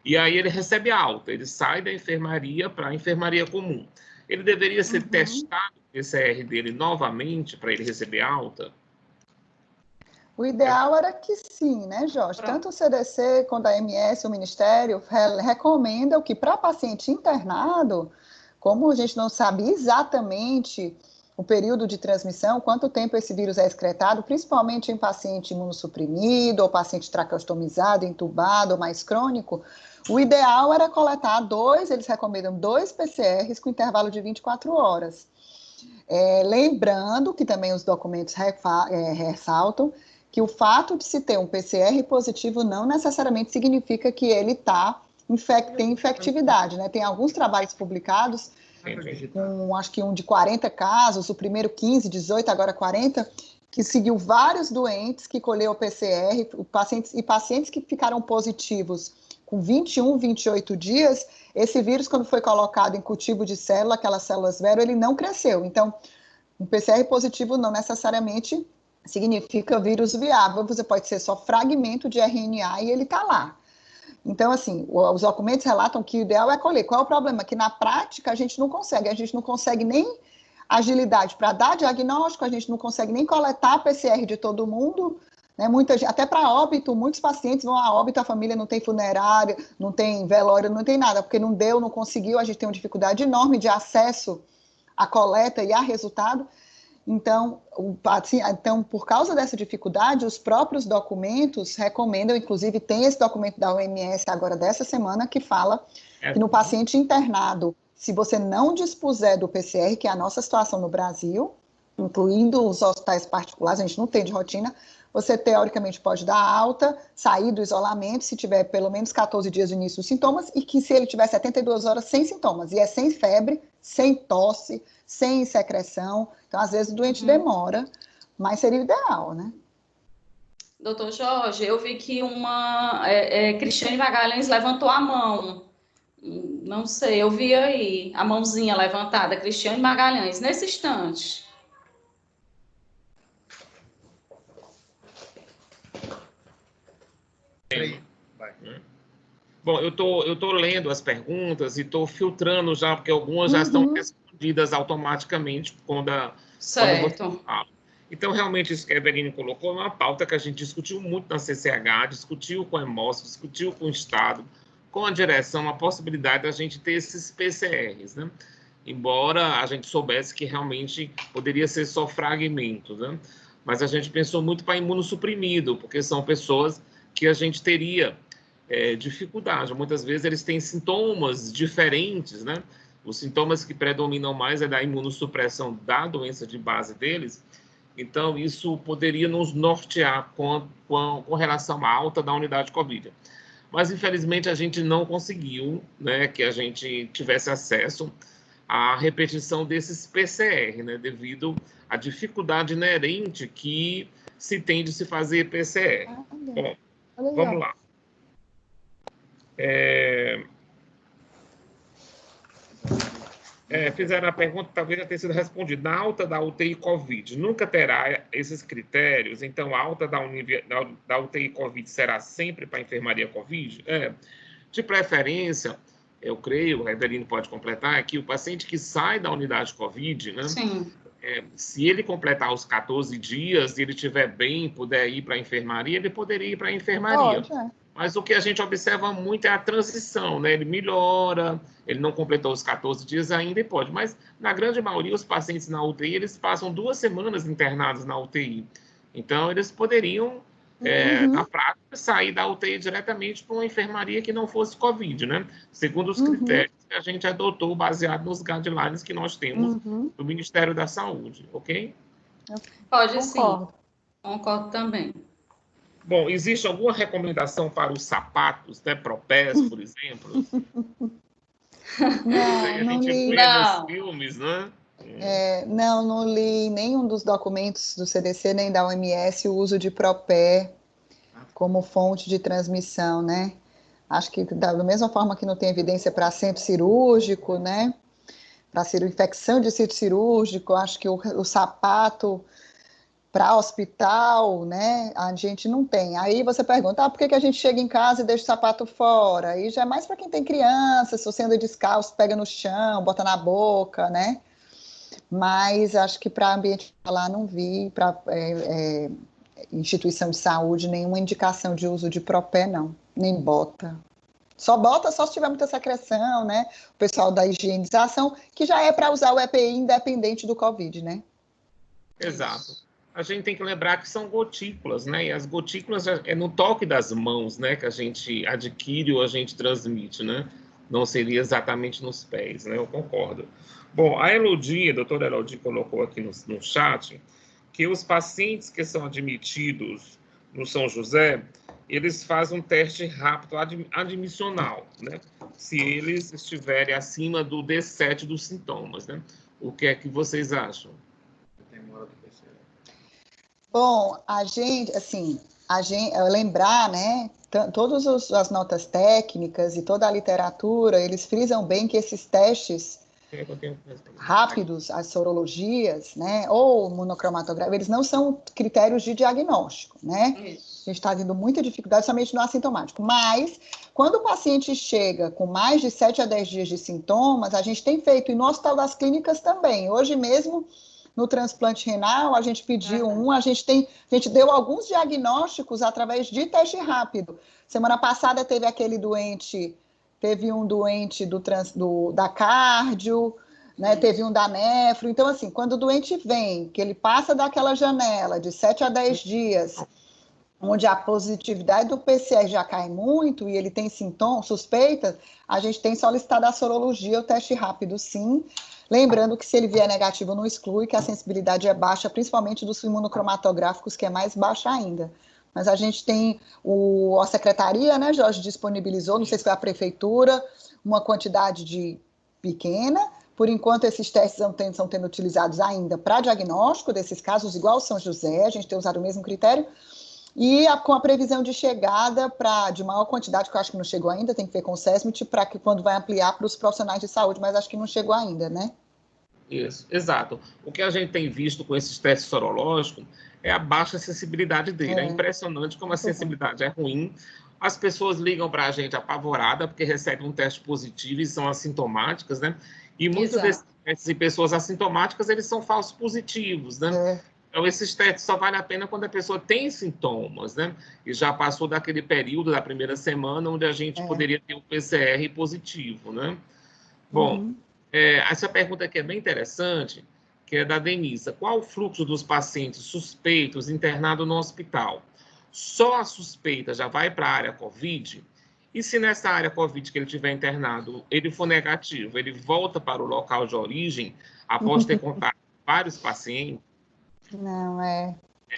e aí ele recebe alta, ele sai da enfermaria para a enfermaria comum. Ele deveria ser testado o PCR dele novamente para ele receber alta? O ideal era que sim, né, Jorge? Tanto o CDC quanto a MS, o Ministério, recomendam que para paciente internado, como a gente não sabe exatamente o período de transmissão, quanto tempo esse vírus é excretado, principalmente em paciente imunossuprimido, ou paciente traqueostomizado, entubado, ou mais crônico, o ideal era coletar eles recomendam 2 PCRs com intervalo de 24 horas. Lembrando que também os documentos ressaltam que o fato de se ter um PCR positivo não necessariamente significa que ele tem infectividade, né? Tem alguns trabalhos publicados com, acho que um de 40 casos, o primeiro 15, 18, agora 40, que seguiu vários doentes que colheu o PCR, pacientes que ficaram positivos com 21, 28 dias, esse vírus, quando foi colocado em cultivo de célula, aquelas células vero, ele não cresceu. Então, um PCR positivo não necessariamente significa vírus viável, você pode ser só fragmento de RNA e ele está lá. Então, assim, os documentos relatam que o ideal é colher. Qual é o problema? Que na prática a gente não consegue nem agilidade para dar diagnóstico, a gente não consegue nem coletar a PCR de todo mundo, né? Até para óbito, muitos pacientes vão a óbito, a família não tem funerária, não tem velório, não tem nada, porque não deu, não conseguiu, a gente tem uma dificuldade enorme de acesso à coleta e a resultado. Então, por causa dessa dificuldade, os próprios documentos recomendam, inclusive tem esse documento da OMS agora dessa semana, que fala que no paciente internado, se você não dispuser do PCR, que é a nossa situação no Brasil, incluindo os hospitais particulares, a gente não tem de rotina, você teoricamente pode dar alta, sair do isolamento, se tiver pelo menos 14 dias do início dos sintomas, e que se ele tiver 72 horas sem sintomas, e é sem febre, sem tosse, sem secreção, então às vezes o doente demora, mas seria o ideal, né? Doutor Jorge, eu vi que Cristiane Magalhães levantou a mão, não sei, eu vi aí a mãozinha levantada, Cristiane Magalhães, nesse instante. Bom, eu tô lendo as perguntas e estou filtrando já, porque algumas já estão respondidas automaticamente quando você fala. Então, realmente, isso que a Eveline colocou é uma pauta que a gente discutiu muito na CCH, discutiu com a EMOS, discutiu com o Estado, com a direção, a possibilidade da gente ter esses PCRs, né? Embora a gente soubesse que realmente poderia ser só fragmentos, né? Mas a gente pensou muito para imunossuprimido, porque são pessoas que a gente teria dificuldade. Muitas vezes eles têm sintomas diferentes, né? Os sintomas que predominam mais é da imunossupressão da doença de base deles. Então, isso poderia nos nortear com relação à alta da unidade COVID. Mas, infelizmente, a gente não conseguiu, né, que a gente tivesse acesso à repetição desses PCR, né, devido à dificuldade inerente que se tem de se fazer PCR. Bom, vamos lá. Fizeram a pergunta, talvez já tenha sido respondida. Na alta da UTI COVID, nunca terá esses critérios? Então, a alta da UTI COVID será sempre para a enfermaria COVID? De preferência, eu creio, a Eveline pode completar, é que o paciente que sai da unidade COVID, né? Sim. Se ele completar os 14 dias e ele estiver bem, puder ir para a enfermaria, ele poderia ir para a enfermaria. Pode, é. Mas o que a gente observa muito é a transição, né? Ele melhora, ele não completou os 14 dias ainda e pode. Mas, na grande maioria, os pacientes na UTI, eles passam 2 semanas internados na UTI. Então, eles poderiam, na prática, sair da UTI diretamente para uma enfermaria que não fosse COVID, né? Segundo os critérios que a gente adotou, baseado nos guidelines que nós temos do Ministério da Saúde, ok? Pode Concordo. sim. Concordo também. Bom, existe alguma recomendação para os sapatos, né? Propés, por exemplo? A Não gente li. vê nos filmes, né? Não li em nenhum dos documentos do CDC nem da OMS o uso de propé como fonte de transmissão, né? Acho que da mesma forma que não tem evidência para centro cirúrgico, né? Para infecção de sítio cirúrgico, acho que o sapato para hospital, né, a gente não tem. Aí você pergunta, por que a gente chega em casa e deixa o sapato fora? Aí já é mais para quem tem criança, se você anda descalço, pega no chão, bota na boca, né? Mas acho que para ambiente lá não vi, para instituição de saúde, nenhuma indicação de uso de propé, não, nem bota. Só bota só se tiver muita secreção, né? O pessoal da higienização, que já é para usar o EPI independente do Covid, né? Exato. A gente tem que lembrar que são gotículas, né? E as gotículas é no toque das mãos, né? Que a gente adquire ou a gente transmite, né? Não seria exatamente nos pés, né? Eu concordo. Bom, a doutora Elodie colocou aqui no chat que os pacientes que são admitidos no São José, eles fazem um teste rápido admissional, né? Se eles estiverem acima do D7 dos sintomas, né? O que é que vocês acham? Bom, lembrar, né, todas as notas técnicas e toda a literatura, eles frisam bem que esses testes rápidos, as sorologias, né, ou monocromatografia, eles não são critérios de diagnóstico, né? A gente está tendo muita dificuldade somente no assintomático, mas quando o paciente chega com mais de 7 a 10 dias de sintomas, a gente tem feito, e no Hospital das Clínicas também, hoje mesmo, no transplante renal, a gente pediu a gente deu alguns diagnósticos através de teste rápido. Semana passada teve um doente da cardio, né? Teve um da nefro. Então, assim, quando o doente vem, que ele passa daquela janela de 7 a 10 dias, onde a positividade do PCR já cai muito e ele tem sintomas, suspeitas, a gente tem solicitado a sorologia, o teste rápido, sim. Lembrando que se ele vier negativo, não exclui, que a sensibilidade é baixa, principalmente dos imunocromatográficos, que é mais baixa ainda. Mas a gente tem a secretaria, né, Jorge, disponibilizou, não sei se foi a prefeitura, uma quantidade pequena. Por enquanto, esses testes estão sendo utilizados ainda para diagnóstico desses casos, igual o São José, a gente tem usado o mesmo critério. E com a previsão de chegada de maior quantidade, que eu acho que não chegou ainda, tem que ver com o SESMIT, para que quando vai ampliar para os profissionais de saúde, mas acho que não chegou ainda, né? Isso, exato. O que a gente tem visto com esses testes sorológicos é a baixa sensibilidade dele. É impressionante como a sensibilidade é ruim. As pessoas ligam para a gente apavorada porque recebem um teste positivo e são assintomáticas, né? E muitos desses testes em pessoas assintomáticas, eles são falsos positivos, né? Então, esses testes só vale a pena quando a pessoa tem sintomas, né? E já passou daquele período da primeira semana onde a gente poderia ter um PCR positivo, né? Bom, essa pergunta aqui é bem interessante, que é da Denisa. Qual o fluxo dos pacientes suspeitos internados no hospital? Só a suspeita já vai para a área COVID? E se nessa área COVID que ele tiver internado, ele for negativo, ele volta para o local de origem após ter contato com vários pacientes? Não,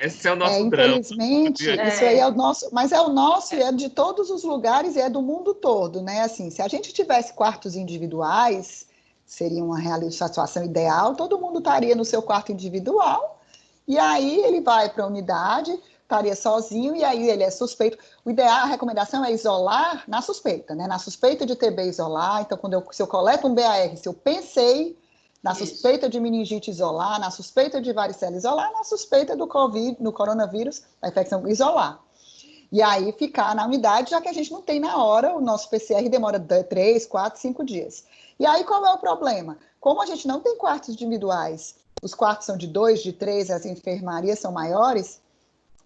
Esse é o nosso drama. Infelizmente, isso aí é o nosso, mas é o nosso e é de todos os lugares e é do mundo todo, né? Assim, se a gente tivesse quartos individuais, seria uma situação ideal, todo mundo estaria no seu quarto individual, e aí ele vai para a unidade, estaria sozinho, e aí ele é suspeito. O ideal, a recomendação é isolar na suspeita, né? Na suspeita de TB, isolar. Então, se eu coleto um BAR, se eu pensei na suspeita de meningite, isolar, na suspeita de varicela, isolar, na suspeita do Covid, no coronavírus, a infecção, isolar. E aí ficar na unidade, já que a gente não tem na hora, o nosso PCR demora 3, 4, 5 dias. E aí qual é o problema? Como a gente não tem quartos individuais, os quartos são de 2, de 3, as enfermarias são maiores,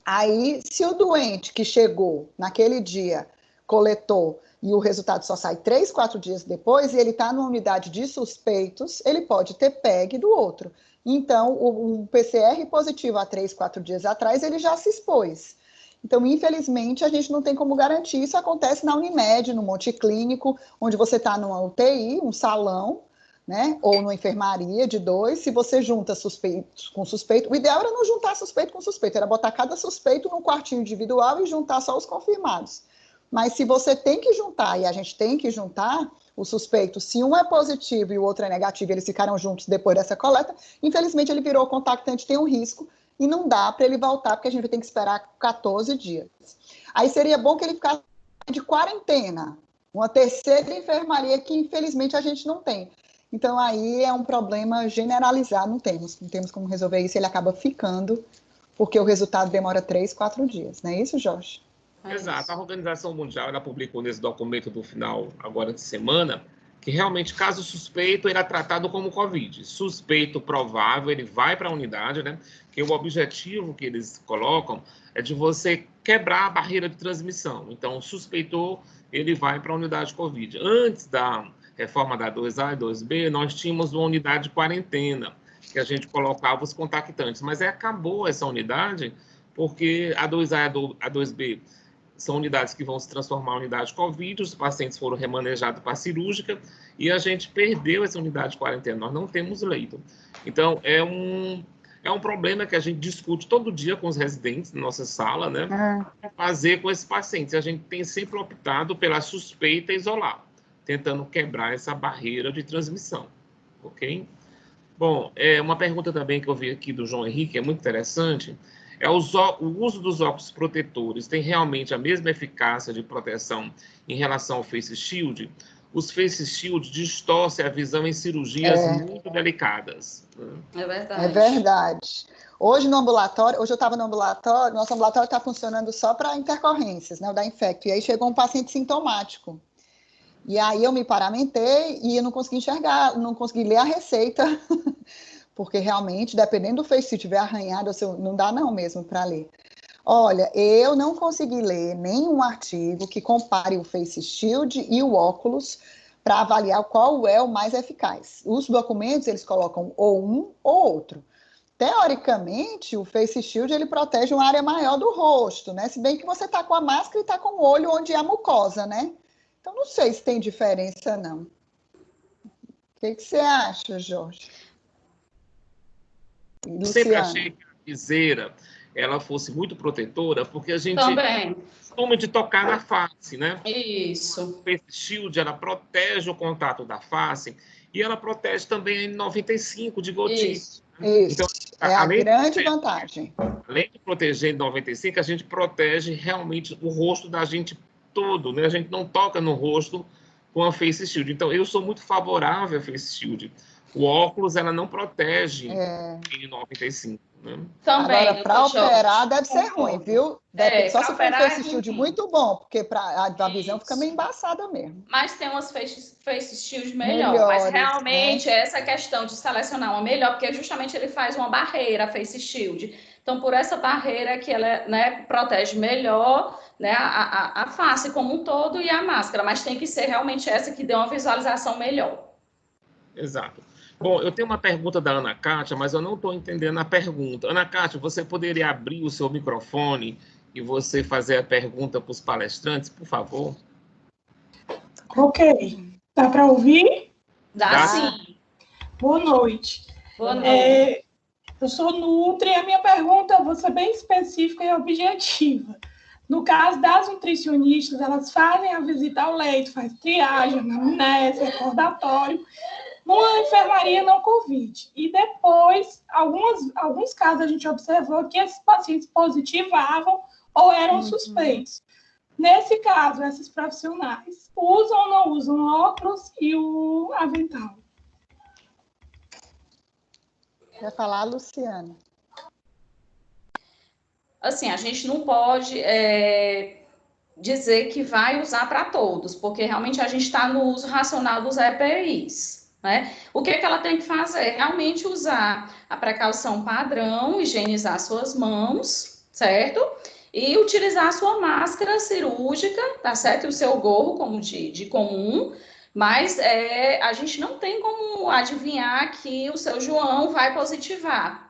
aí se o doente que chegou naquele dia, coletou, e o resultado só sai 3, 4 dias depois, e ele está numa unidade de suspeitos, ele pode ter PEG do outro. Então, o PCR positivo há 3, 4 dias atrás, ele já se expôs. Então, infelizmente, a gente não tem como garantir. Isso acontece na Unimed, no Monte Clínico, onde você está numa UTI, um salão, né? Ou numa enfermaria de 2. Se você junta suspeitos com suspeito, o ideal era não juntar suspeito com suspeito, era botar cada suspeito num quartinho individual e juntar só os confirmados. Mas se você tem que juntar, e a gente tem que juntar, o suspeito, se um é positivo e o outro é negativo, eles ficaram juntos depois dessa coleta, infelizmente ele virou contactante, tem um risco, e não dá para ele voltar, porque a gente tem que esperar 14 dias. Aí seria bom que ele ficasse de quarentena, uma terceira enfermaria que infelizmente a gente não tem. Então aí é um problema generalizado, não temos como resolver isso, ele acaba ficando, porque o resultado demora 3, 4 dias, não é isso, Jorge? Exato. A Organização Mundial ela publicou nesse documento do final agora de semana que realmente caso suspeito ele é tratado como Covid. Suspeito provável, ele vai para a unidade, né? Que o objetivo que eles colocam é de você quebrar a barreira de transmissão. Então, suspeitou, ele vai para a unidade Covid. Antes da reforma da 2A e 2B, nós tínhamos uma unidade de quarentena, que a gente colocava os contactantes. Mas acabou essa unidade, porque a 2A e a 2B são unidades que vão se transformar em unidade Covid, os pacientes foram remanejados para a cirúrgica e a gente perdeu essa unidade de quarentena, nós não temos leito. Então, é um problema que a gente discute todo dia com os residentes na nossa sala, né? Fazer com esses pacientes. A gente tem sempre optado pela suspeita e isolar, tentando quebrar essa barreira de transmissão, ok? Bom, uma pergunta também que eu vi aqui do João Henrique, é muito interessante, o uso dos óculos protetores tem realmente a mesma eficácia de proteção em relação ao face shield? Os face shield distorcem a visão em cirurgias muito delicadas. É verdade. É verdade. Hoje no ambulatório, hoje eu estava no ambulatório, nosso ambulatório está funcionando só para intercorrências, né, o da infecto, e aí chegou um paciente sintomático. E aí eu me paramentei e eu não consegui enxergar, não consegui ler a receita, porque realmente, dependendo do face, se tiver arranhado, não dá não mesmo para ler. Olha, eu não consegui ler nenhum artigo que compare o face shield e o óculos para avaliar qual é o mais eficaz. Os documentos, eles colocam ou um ou outro. Teoricamente, o face shield, ele protege uma área maior do rosto, né? Se bem que você está com a máscara e está com o olho onde é a mucosa, né? Então, não sei se tem diferença, não. O que você acha, Jorge? Eu sempre achei que a viseira ela fosse muito protetora, porque a gente costuma de tocar na face, né? Isso. O face shield, ela protege o contato da face e ela protege também a N95 de gotinha. Isso. Então, é a grande vantagem. Além de proteger N95, a gente protege realmente o rosto da gente todo, né? A gente não toca no rosto com a face shield. Então, eu sou muito favorável à face shield. O óculos, ela não protege N95, né? Também, agora, para operar, deve ser ruim, viu? Só se for um face shield muito bom, porque a visão fica meio embaçada mesmo. Mas tem umas face shield melhor. Mas realmente, essa questão de selecionar uma melhor, porque justamente ele faz uma barreira, a face shield. Então, por essa barreira que ela, né, protege melhor, né, a face como um todo e a máscara. Mas tem que ser realmente essa que dê uma visualização melhor. Exato. Bom, eu tenho uma pergunta da Ana Cátia, mas eu não estou entendendo a pergunta. Ana Cátia, você poderia abrir o seu microfone e você fazer a pergunta para os palestrantes, por favor? Ok. Dá para ouvir? Dá sim. Boa noite. Boa noite. Eu sou Nutri e a minha pergunta vou ser bem específica e objetiva. No caso das nutricionistas, elas fazem a visita ao leito, faz triagem, anamnese, recordatório, numa enfermaria não Covid. E depois, alguns casos a gente observou que esses pacientes positivavam ou eram suspeitos. Nesse caso, esses profissionais usam ou não usam óculos e o avental? Quer falar, Luciana? assim, a gente não pode dizer que vai usar para todos, porque realmente a gente está no uso racional dos EPIs, né? O que ela tem que fazer? Realmente usar a precaução padrão, higienizar suas mãos, certo? E utilizar a sua máscara cirúrgica, tá certo? E o seu gorro, como de comum, mas a gente não tem como adivinhar que o seu João vai positivar.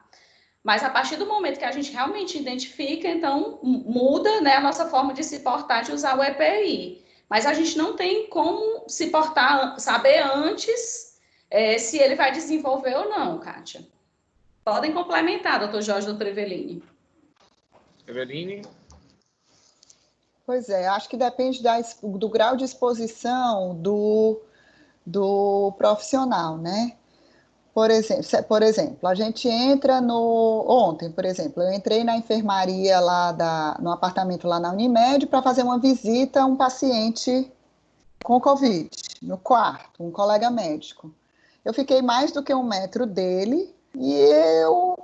Mas a partir do momento que a gente realmente identifica, então muda, né, a nossa forma de se portar, de usar o EPI. Mas a gente não tem como se portar, saber antes se ele vai desenvolver ou não, Kátia. Podem complementar, doutor Jorge, doutora Eveline. Eveline? Pois é, acho que depende do grau de exposição do profissional, né? Por exemplo, a gente entra ontem, por exemplo, eu entrei na enfermaria no apartamento lá na Unimed para fazer uma visita a um paciente com Covid, no quarto, um colega médico. Eu fiquei mais do que 1 metro dele e eu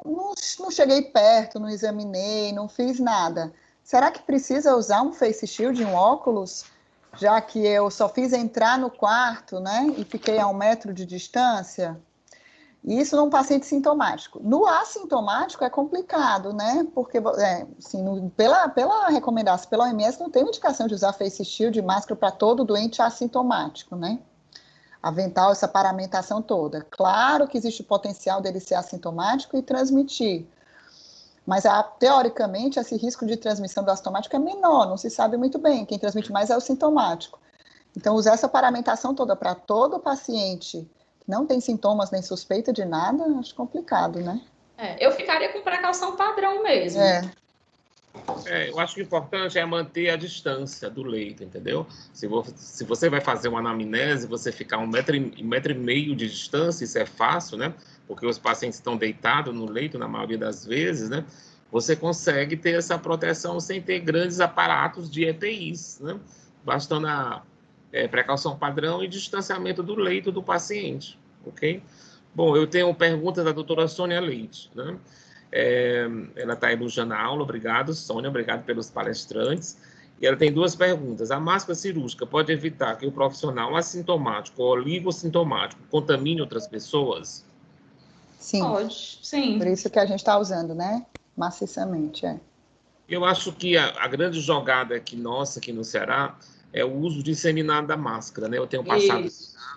não cheguei perto, não examinei, não fiz nada. Será que precisa usar um face shield, um óculos, já que eu só fiz entrar no quarto, né, e fiquei a 1 metro de distância? Isso num paciente sintomático. No assintomático é complicado, né? Porque, assim, pela recomendação, pela OMS, não tem indicação de usar face shield e máscara para todo doente assintomático, né? Avental, essa paramentação toda. Claro que existe o potencial dele ser assintomático e transmitir. Mas, teoricamente, esse risco de transmissão do assintomático é menor, não se sabe muito bem. Quem transmite mais é o sintomático. Então, usar essa paramentação toda para todo paciente não tem sintomas nem suspeita de nada, acho complicado, né? Eu ficaria com precaução padrão mesmo. Eu acho que o importante é manter a distância do leito, entendeu? Se você vai fazer uma anamnese, você ficar 1,5 metro de distância, isso é fácil, né? Porque os pacientes estão deitados no leito, na maioria das vezes, né? Você consegue ter essa proteção sem ter grandes aparatos de EPIs, né? Bastando a precaução padrão e distanciamento do leito do paciente, ok? Bom, eu tenho pergunta da doutora Sônia Leite, né? Ela está elogiando a aula, obrigado, Sônia, obrigado pelos palestrantes. E ela tem 2 perguntas. A máscara cirúrgica pode evitar que o profissional assintomático ou oligossintomático contamine outras pessoas? Sim. Pode, sim. Por isso que a gente está usando, né? Maciçamente, Eu acho que a grande jogada aqui nossa, aqui no Ceará, é o uso disseminado da máscara, né? Eu tenho passado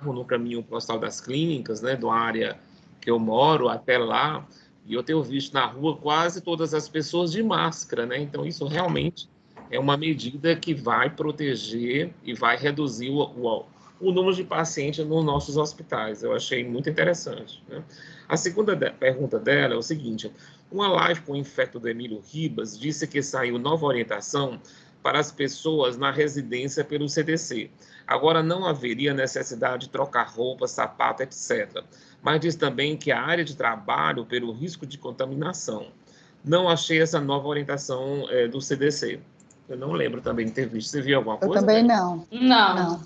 no caminho postal das clínicas, né? Da área que eu moro até lá, e eu tenho visto na rua quase todas as pessoas de máscara, né? Então, isso realmente é uma medida que vai proteger e vai reduzir o número de pacientes nos nossos hospitais. Eu achei muito interessante, né? A segunda pergunta dela é o seguinte: uma live com o infecto do Emílio Ribas disse que saiu nova orientação para as pessoas na residência pelo CDC. Agora, não haveria necessidade de trocar roupa, sapato, etc. Mas diz também que a área de trabalho, pelo risco de contaminação. Não achei essa nova orientação do CDC. Eu não lembro também de ter visto. Você viu alguma coisa? Eu também não. Não.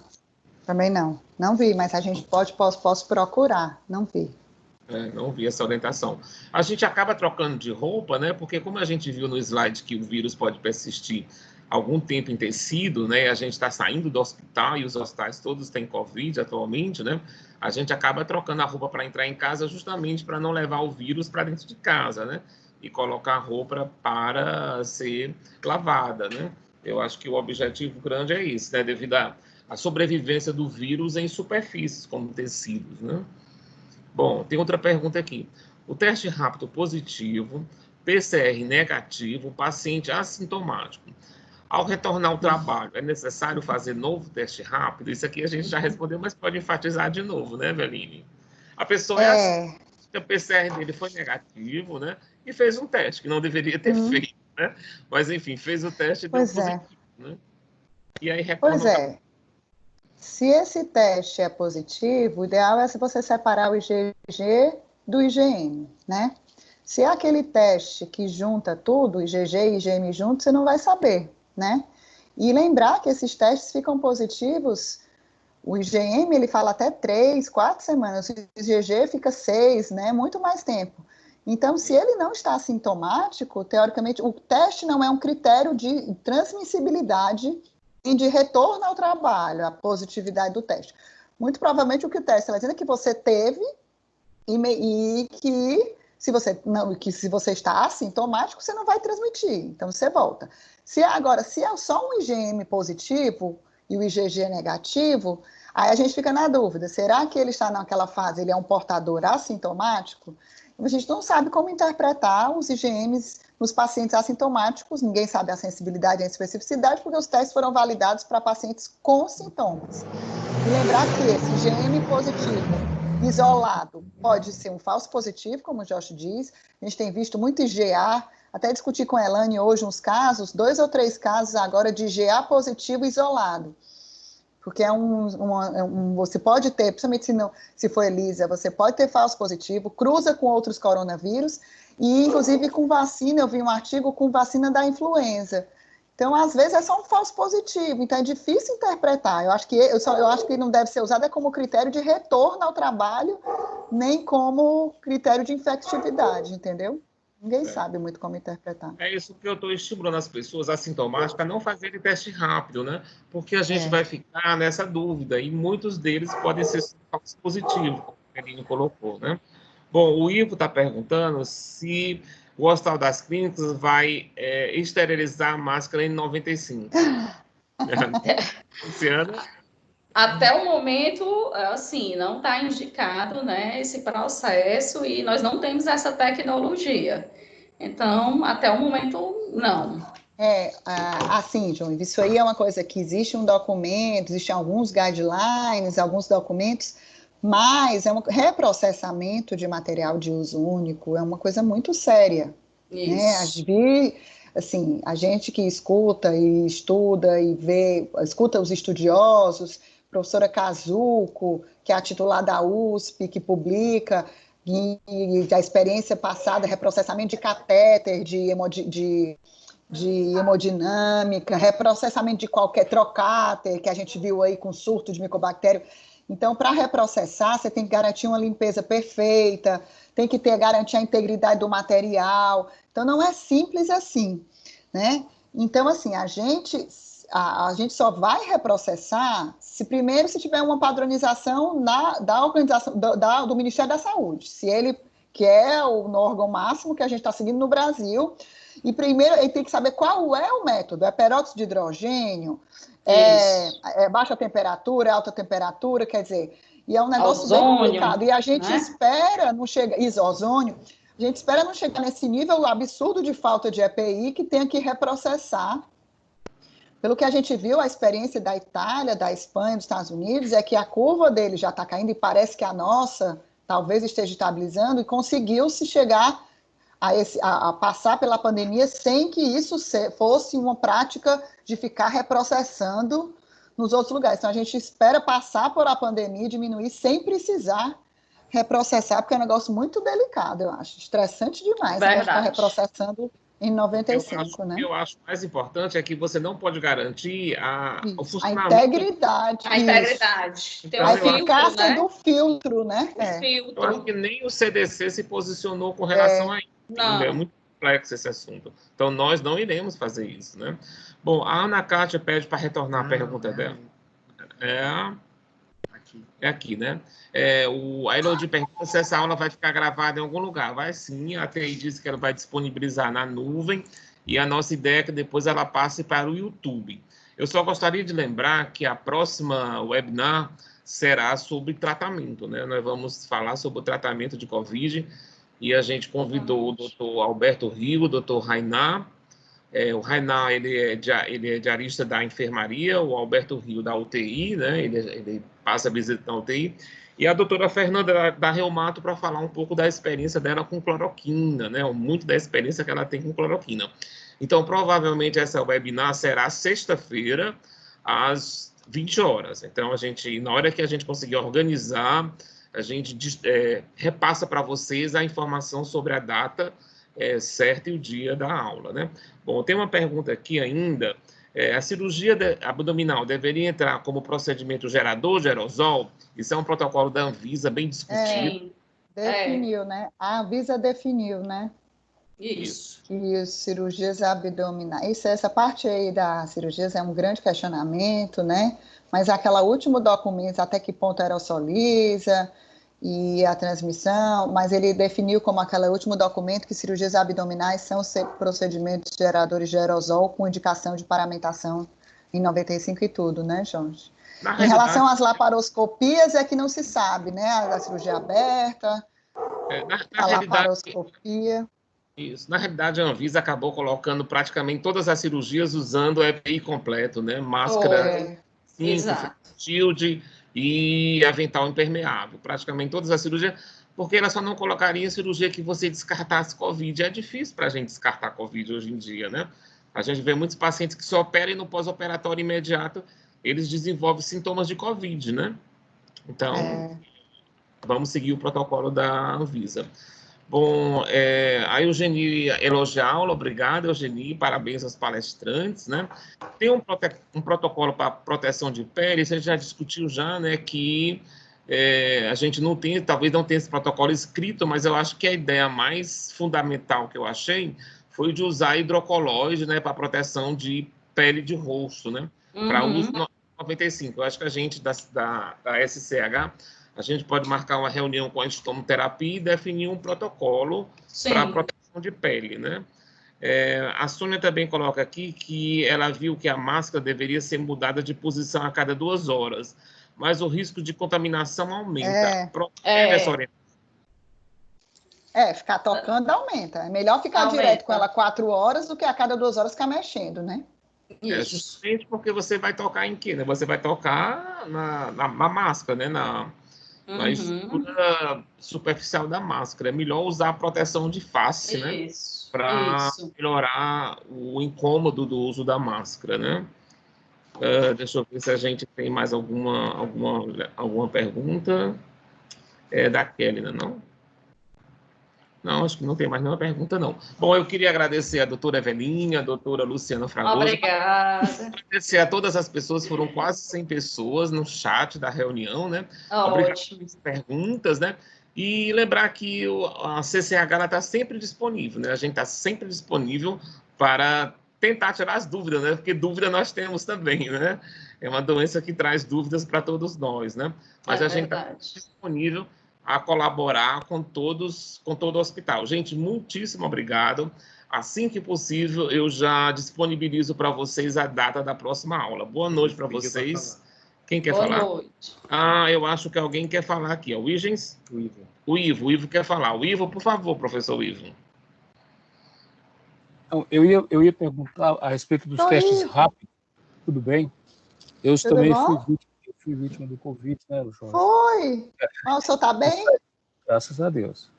Também não. Não vi, mas a gente posso procurar. Não vi. Não vi essa orientação. A gente acaba trocando de roupa, né? Porque como a gente viu no slide que o vírus pode persistir algum tempo em tecido, né? A gente está saindo do hospital e os hospitais todos têm Covid atualmente, né? A gente acaba trocando a roupa para entrar em casa justamente para não levar o vírus para dentro de casa, né? E colocar a roupa para ser lavada, né? Eu acho que o objetivo grande é isso, né? Devido à sobrevivência do vírus em superfícies, como tecidos, né? Bom, tem outra pergunta aqui. O teste rápido positivo, PCR negativo, paciente assintomático. Ao retornar ao trabalho, é necessário fazer novo teste rápido? Isso aqui a gente já respondeu, mas pode enfatizar de novo, né, Eveline? A pessoa a PCR dele foi negativo, né? E fez um teste que não deveria ter feito, né? Mas, enfim, fez o teste e deu positivo, né? E aí retorna Se esse teste é positivo, o ideal é você separar o IgG do IgM, né? Se é aquele teste que junta tudo, IgG e IgM juntos, você não vai saber, né? E lembrar que esses testes ficam positivos, o IgM, ele fala até 3, 4 semanas, o IgG fica 6, né? Muito mais tempo. Então, se ele não está assintomático, teoricamente, o teste não é um critério de transmissibilidade e de retorno ao trabalho, a positividade do teste. Muito provavelmente o que o teste está dizendo é que você teve e que se você está assintomático, você não vai transmitir, então você volta. Se é só um IgM positivo e o IgG negativo, aí a gente fica na dúvida, será que ele está naquela fase, ele é um portador assintomático? A gente não sabe como interpretar os IgMs nos pacientes assintomáticos, ninguém sabe a sensibilidade e a especificidade, porque os testes foram validados para pacientes com sintomas. E lembrar que esse IgM positivo isolado pode ser um falso positivo, como o Josh diz, a gente tem visto muito IgA, até discuti com a Elane hoje uns casos, 2 ou 3 casos agora de IgA positivo isolado. Porque você pode ter, principalmente se for ELISA, você pode ter falso positivo, cruza com outros coronavírus, e inclusive com vacina, eu vi um artigo com vacina da influenza. Então, às vezes, é só um falso positivo, então é difícil interpretar. Eu acho que não deve ser usado como critério de retorno ao trabalho, nem como critério de infectividade, entendeu? Ninguém sabe muito como interpretar. É isso que eu estou estimulando as pessoas assintomáticas a não fazerem teste rápido, né? Porque a gente vai ficar nessa dúvida, e muitos deles podem ser falsos positivos, como o Elinho colocou, né? Bom, o Ivo está perguntando se o Hospital das Clínicas vai esterilizar a máscara N95. Luciana? Até o momento, assim, não está indicado, né, esse processo e nós não temos essa tecnologia. Então, até o momento, não. Assim, João, isso aí é uma coisa que existe um documento, existem alguns guidelines, alguns documentos, mas reprocessamento de material de uso único é uma coisa muito séria. Isso. Né? Assim, a gente que escuta e estuda e escuta os estudiosos, professora Kazuko, que é a titular da USP, que publica, e a experiência passada, reprocessamento de catéter, de hemodinâmica, reprocessamento de qualquer trocáter, que a gente viu aí com surto de micobactério. Então, para reprocessar, você tem que garantir uma limpeza perfeita, tem que garantir a integridade do material. Então, não é simples assim, né? Então, assim, a gente só vai reprocessar se tiver uma padronização da organização do Ministério da Saúde, se ele, que é o órgão máximo que a gente está seguindo no Brasil, e primeiro ele tem que saber qual é o método, é peróxido de hidrogênio, é baixa temperatura, é alta temperatura, quer dizer, e é um negócio bem complicado, e a gente espera não chegar, ozônio, a gente espera não chegar nesse nível absurdo de falta de EPI que tenha que reprocessar. Pelo que a gente viu, a experiência da Itália, da Espanha, dos Estados Unidos, é que a curva dele já está caindo e parece que a nossa talvez esteja estabilizando e conseguiu-se chegar a passar pela pandemia sem que isso fosse uma prática de ficar reprocessando nos outros lugares. Então, a gente espera passar por a pandemia e diminuir sem precisar reprocessar, porque é um negócio muito delicado, eu acho. Estressante demais. Verdade. Ficar reprocessando em 95, né? O que eu acho mais importante é que você não pode garantir o funcionamento. A integridade. A integridade. Então, a eficácia do filtro, né? Eu acho que nem o CDC se posicionou com relação a isso. Não. É muito complexo esse assunto. Então, nós não iremos fazer isso, né? Bom, a Ana Kátia pede para retornar a pergunta dela. É aqui, né? A Elodie pergunta se essa aula vai ficar gravada em algum lugar. Vai sim, a TI disse que ela vai disponibilizar na nuvem e a nossa ideia é que depois ela passe para o YouTube. Eu só gostaria de lembrar que a próxima webinar será sobre tratamento, né? Nós vamos falar sobre o tratamento de Covid e a gente convidou o doutor Alberto Rio, o doutor Rainar. O Rainar, ele é diarista da enfermaria, o Alberto Rio da UTI, né? Ele passa a visita na UTI, e a doutora Fernanda da Reumato para falar um pouco da experiência dela com cloroquina, né? Muito da experiência que ela tem com cloroquina. Então, provavelmente, essa webinar será sexta-feira, às 20 horas. Então, na hora que a gente conseguir organizar, a gente repassa para vocês a informação sobre a data certa e o dia da aula, né? Bom, tem uma pergunta aqui ainda. A cirurgia abdominal deveria entrar como procedimento gerador de aerosol? Isso é um protocolo da Anvisa bem discutido. Definiu, né? A Anvisa definiu, né? Isso. Que as cirurgias abdominais, essa parte aí das cirurgias é um grande questionamento, né? Mas aquele último documento, até que ponto aerossoliza e a transmissão, mas ele definiu como aquele último documento que cirurgias abdominais são procedimentos geradores de aerosol com indicação de paramentação em 95 e tudo, né, Jorge? Em relação às laparoscopias, é que não se sabe, né? A cirurgia aberta, a laparoscopia. Isso. Na realidade, a Anvisa acabou colocando praticamente todas as cirurgias usando o EPI completo, né? Máscara, shield e avental impermeável. Praticamente todas as cirurgias, porque ela só não colocaria cirurgia que você descartasse Covid. É difícil para a gente descartar Covid hoje em dia, né? A gente vê muitos pacientes que se operam e no pós-operatório imediato eles desenvolvem sintomas de Covid, né? Então, vamos seguir o protocolo da Anvisa. Bom, a Eugenie elogia a aula, obrigado, Eugenie, parabéns aos palestrantes, né? Tem um protocolo para proteção de pele, isso a gente já discutiu já, né, que a gente não tem, talvez não tenha esse protocolo escrito, mas eu acho que a ideia mais fundamental que eu achei foi de usar hidrocolóide, né, para proteção de pele de rosto, né, para uso 95. Eu acho que a gente, da SCH, a gente pode marcar uma reunião com a estomoterapia e definir um protocolo para proteção de pele, né? A Sônia também coloca aqui que ela viu que a máscara deveria ser mudada de posição a cada 2 horas, mas o risco de contaminação aumenta. Essa orientação. Ficar tocando aumenta. É melhor ficar direto com ela 4 horas do que a cada 2 horas ficar mexendo, né? Justamente porque você vai tocar em quê, né? Você vai tocar na máscara, né? Na estrutura superficial da máscara. É melhor usar a proteção de face, né? Para melhorar o incômodo do uso da máscara, né? Deixa eu ver se a gente tem mais alguma pergunta. Da Kelly, não? Não, acho que não tem mais nenhuma pergunta, não. Bom, eu queria agradecer a doutora Evelinha, a doutora Luciana Fragoso. Obrigada. Agradecer a todas as pessoas, foram quase 100 pessoas no chat da reunião, né? Obrigado pelas perguntas, né? E lembrar que a CCH está sempre disponível, né? A gente está sempre disponível para tentar tirar as dúvidas, né? Porque dúvida nós temos também, né? É uma doença que traz dúvidas para todos nós, né? Mas a gente está disponível a colaborar com todo o hospital. Gente, muitíssimo obrigado. Assim que possível, eu já disponibilizo para vocês a data da próxima aula. Boa noite para vocês. Quem quer falar? Boa noite. Eu acho que alguém quer falar aqui. O Igens? O Ivo quer falar. O Ivo, por favor, professor Ivo. Eu ia perguntar a respeito dos testes rápidos. Tudo bem? Eu também fui vítima do Covid, né, Jorge? Foi? O senhor está bem? Graças a Deus.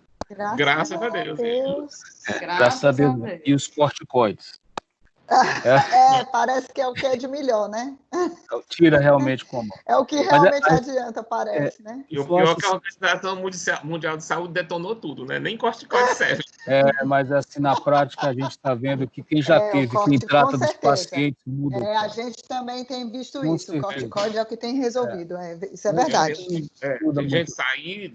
Graças a Deus. Graças a Deus. E os corticoides? Parece que é o que é de melhor, né? Tira realmente como. É o que realmente adianta, parece, né? E o pior é que a Organização Mundial de Saúde detonou tudo, né? Nem corticoide serve. Mas assim, na prática, a gente está vendo que quem já teve, quem trata dos pacientes, muda. A gente também tem visto isso. O corticoide é o que tem resolvido. Isso é verdade. Tem gente sair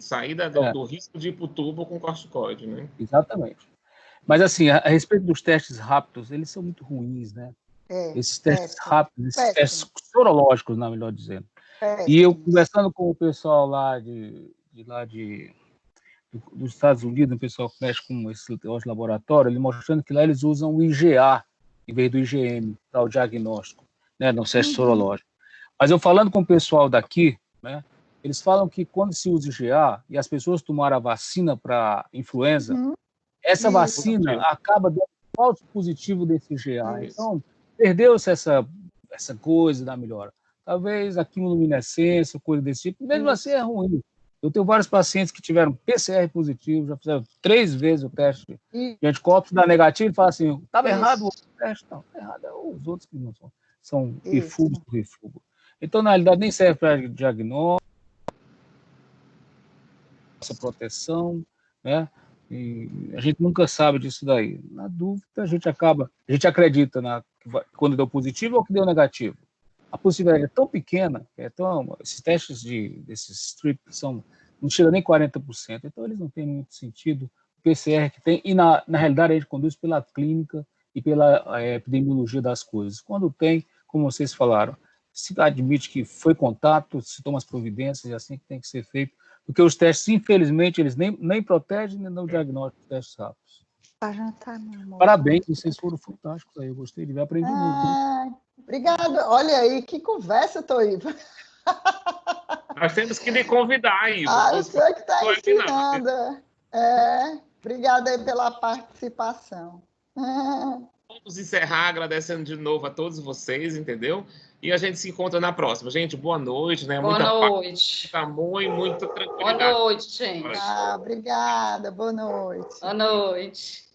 do risco de ir para o tubo com corticoide, né? Exatamente. Mas, assim, a respeito dos testes rápidos, eles são muito ruins, né? Esses testes rápidos, esses testes sorológicos, na melhor dizendo. E eu, conversando com o pessoal lá dos Estados Unidos, o pessoal que mexe com esse laboratório, ele mostrando que lá eles usam o IgA, em vez do IgM, para o diagnóstico, né, no teste sorológico. Mas eu falando com o pessoal daqui, né, eles falam que quando se usa IgA e as pessoas tomaram a vacina para influenza, essa vacina acaba dando falso positivo desse IgA. Então, perdeu-se essa coisa da melhora. Talvez a quimiluminescência, coisa desse tipo, mesmo assim é ruim. Eu tenho vários pacientes que tiveram PCR positivo, já fizeram 3 vezes o teste de anticorpos, dá negativo e fala assim, estava errado o teste. Não, errado é os outros que não são refugos do refúgio. Então, na realidade, nem serve para diagnóstico, essa proteção, né? E a gente nunca sabe disso daí. Na dúvida, a gente acredita quando deu positivo ou que deu negativo. A possibilidade é tão pequena, esses testes desses strips são não chega nem 40%. Então, eles não têm muito sentido. O PCR que tem, e na realidade a gente conduz pela clínica e pela epidemiologia das coisas. Quando tem, como vocês falaram, se admite que foi contato, se toma as providências, é assim que tem que ser feito, porque os testes, infelizmente, eles nem protegem, nem dão diagnóstico de testes rápidos. Para jantar, meu amor. Parabéns, vocês foram fantásticos aí, eu gostei de ver, aprendi muito. Obrigada, olha aí, que conversa, Toíba. Nós temos que lhe convidar, Ivo. Você que está ensinando. Obrigada aí pela participação. Vamos encerrar agradecendo de novo a todos vocês, entendeu? E a gente se encontra na próxima. Gente, boa noite, né? Boa noite. Muita amor e muita tranquilidade. Boa noite, gente. Obrigada, boa noite. Boa noite.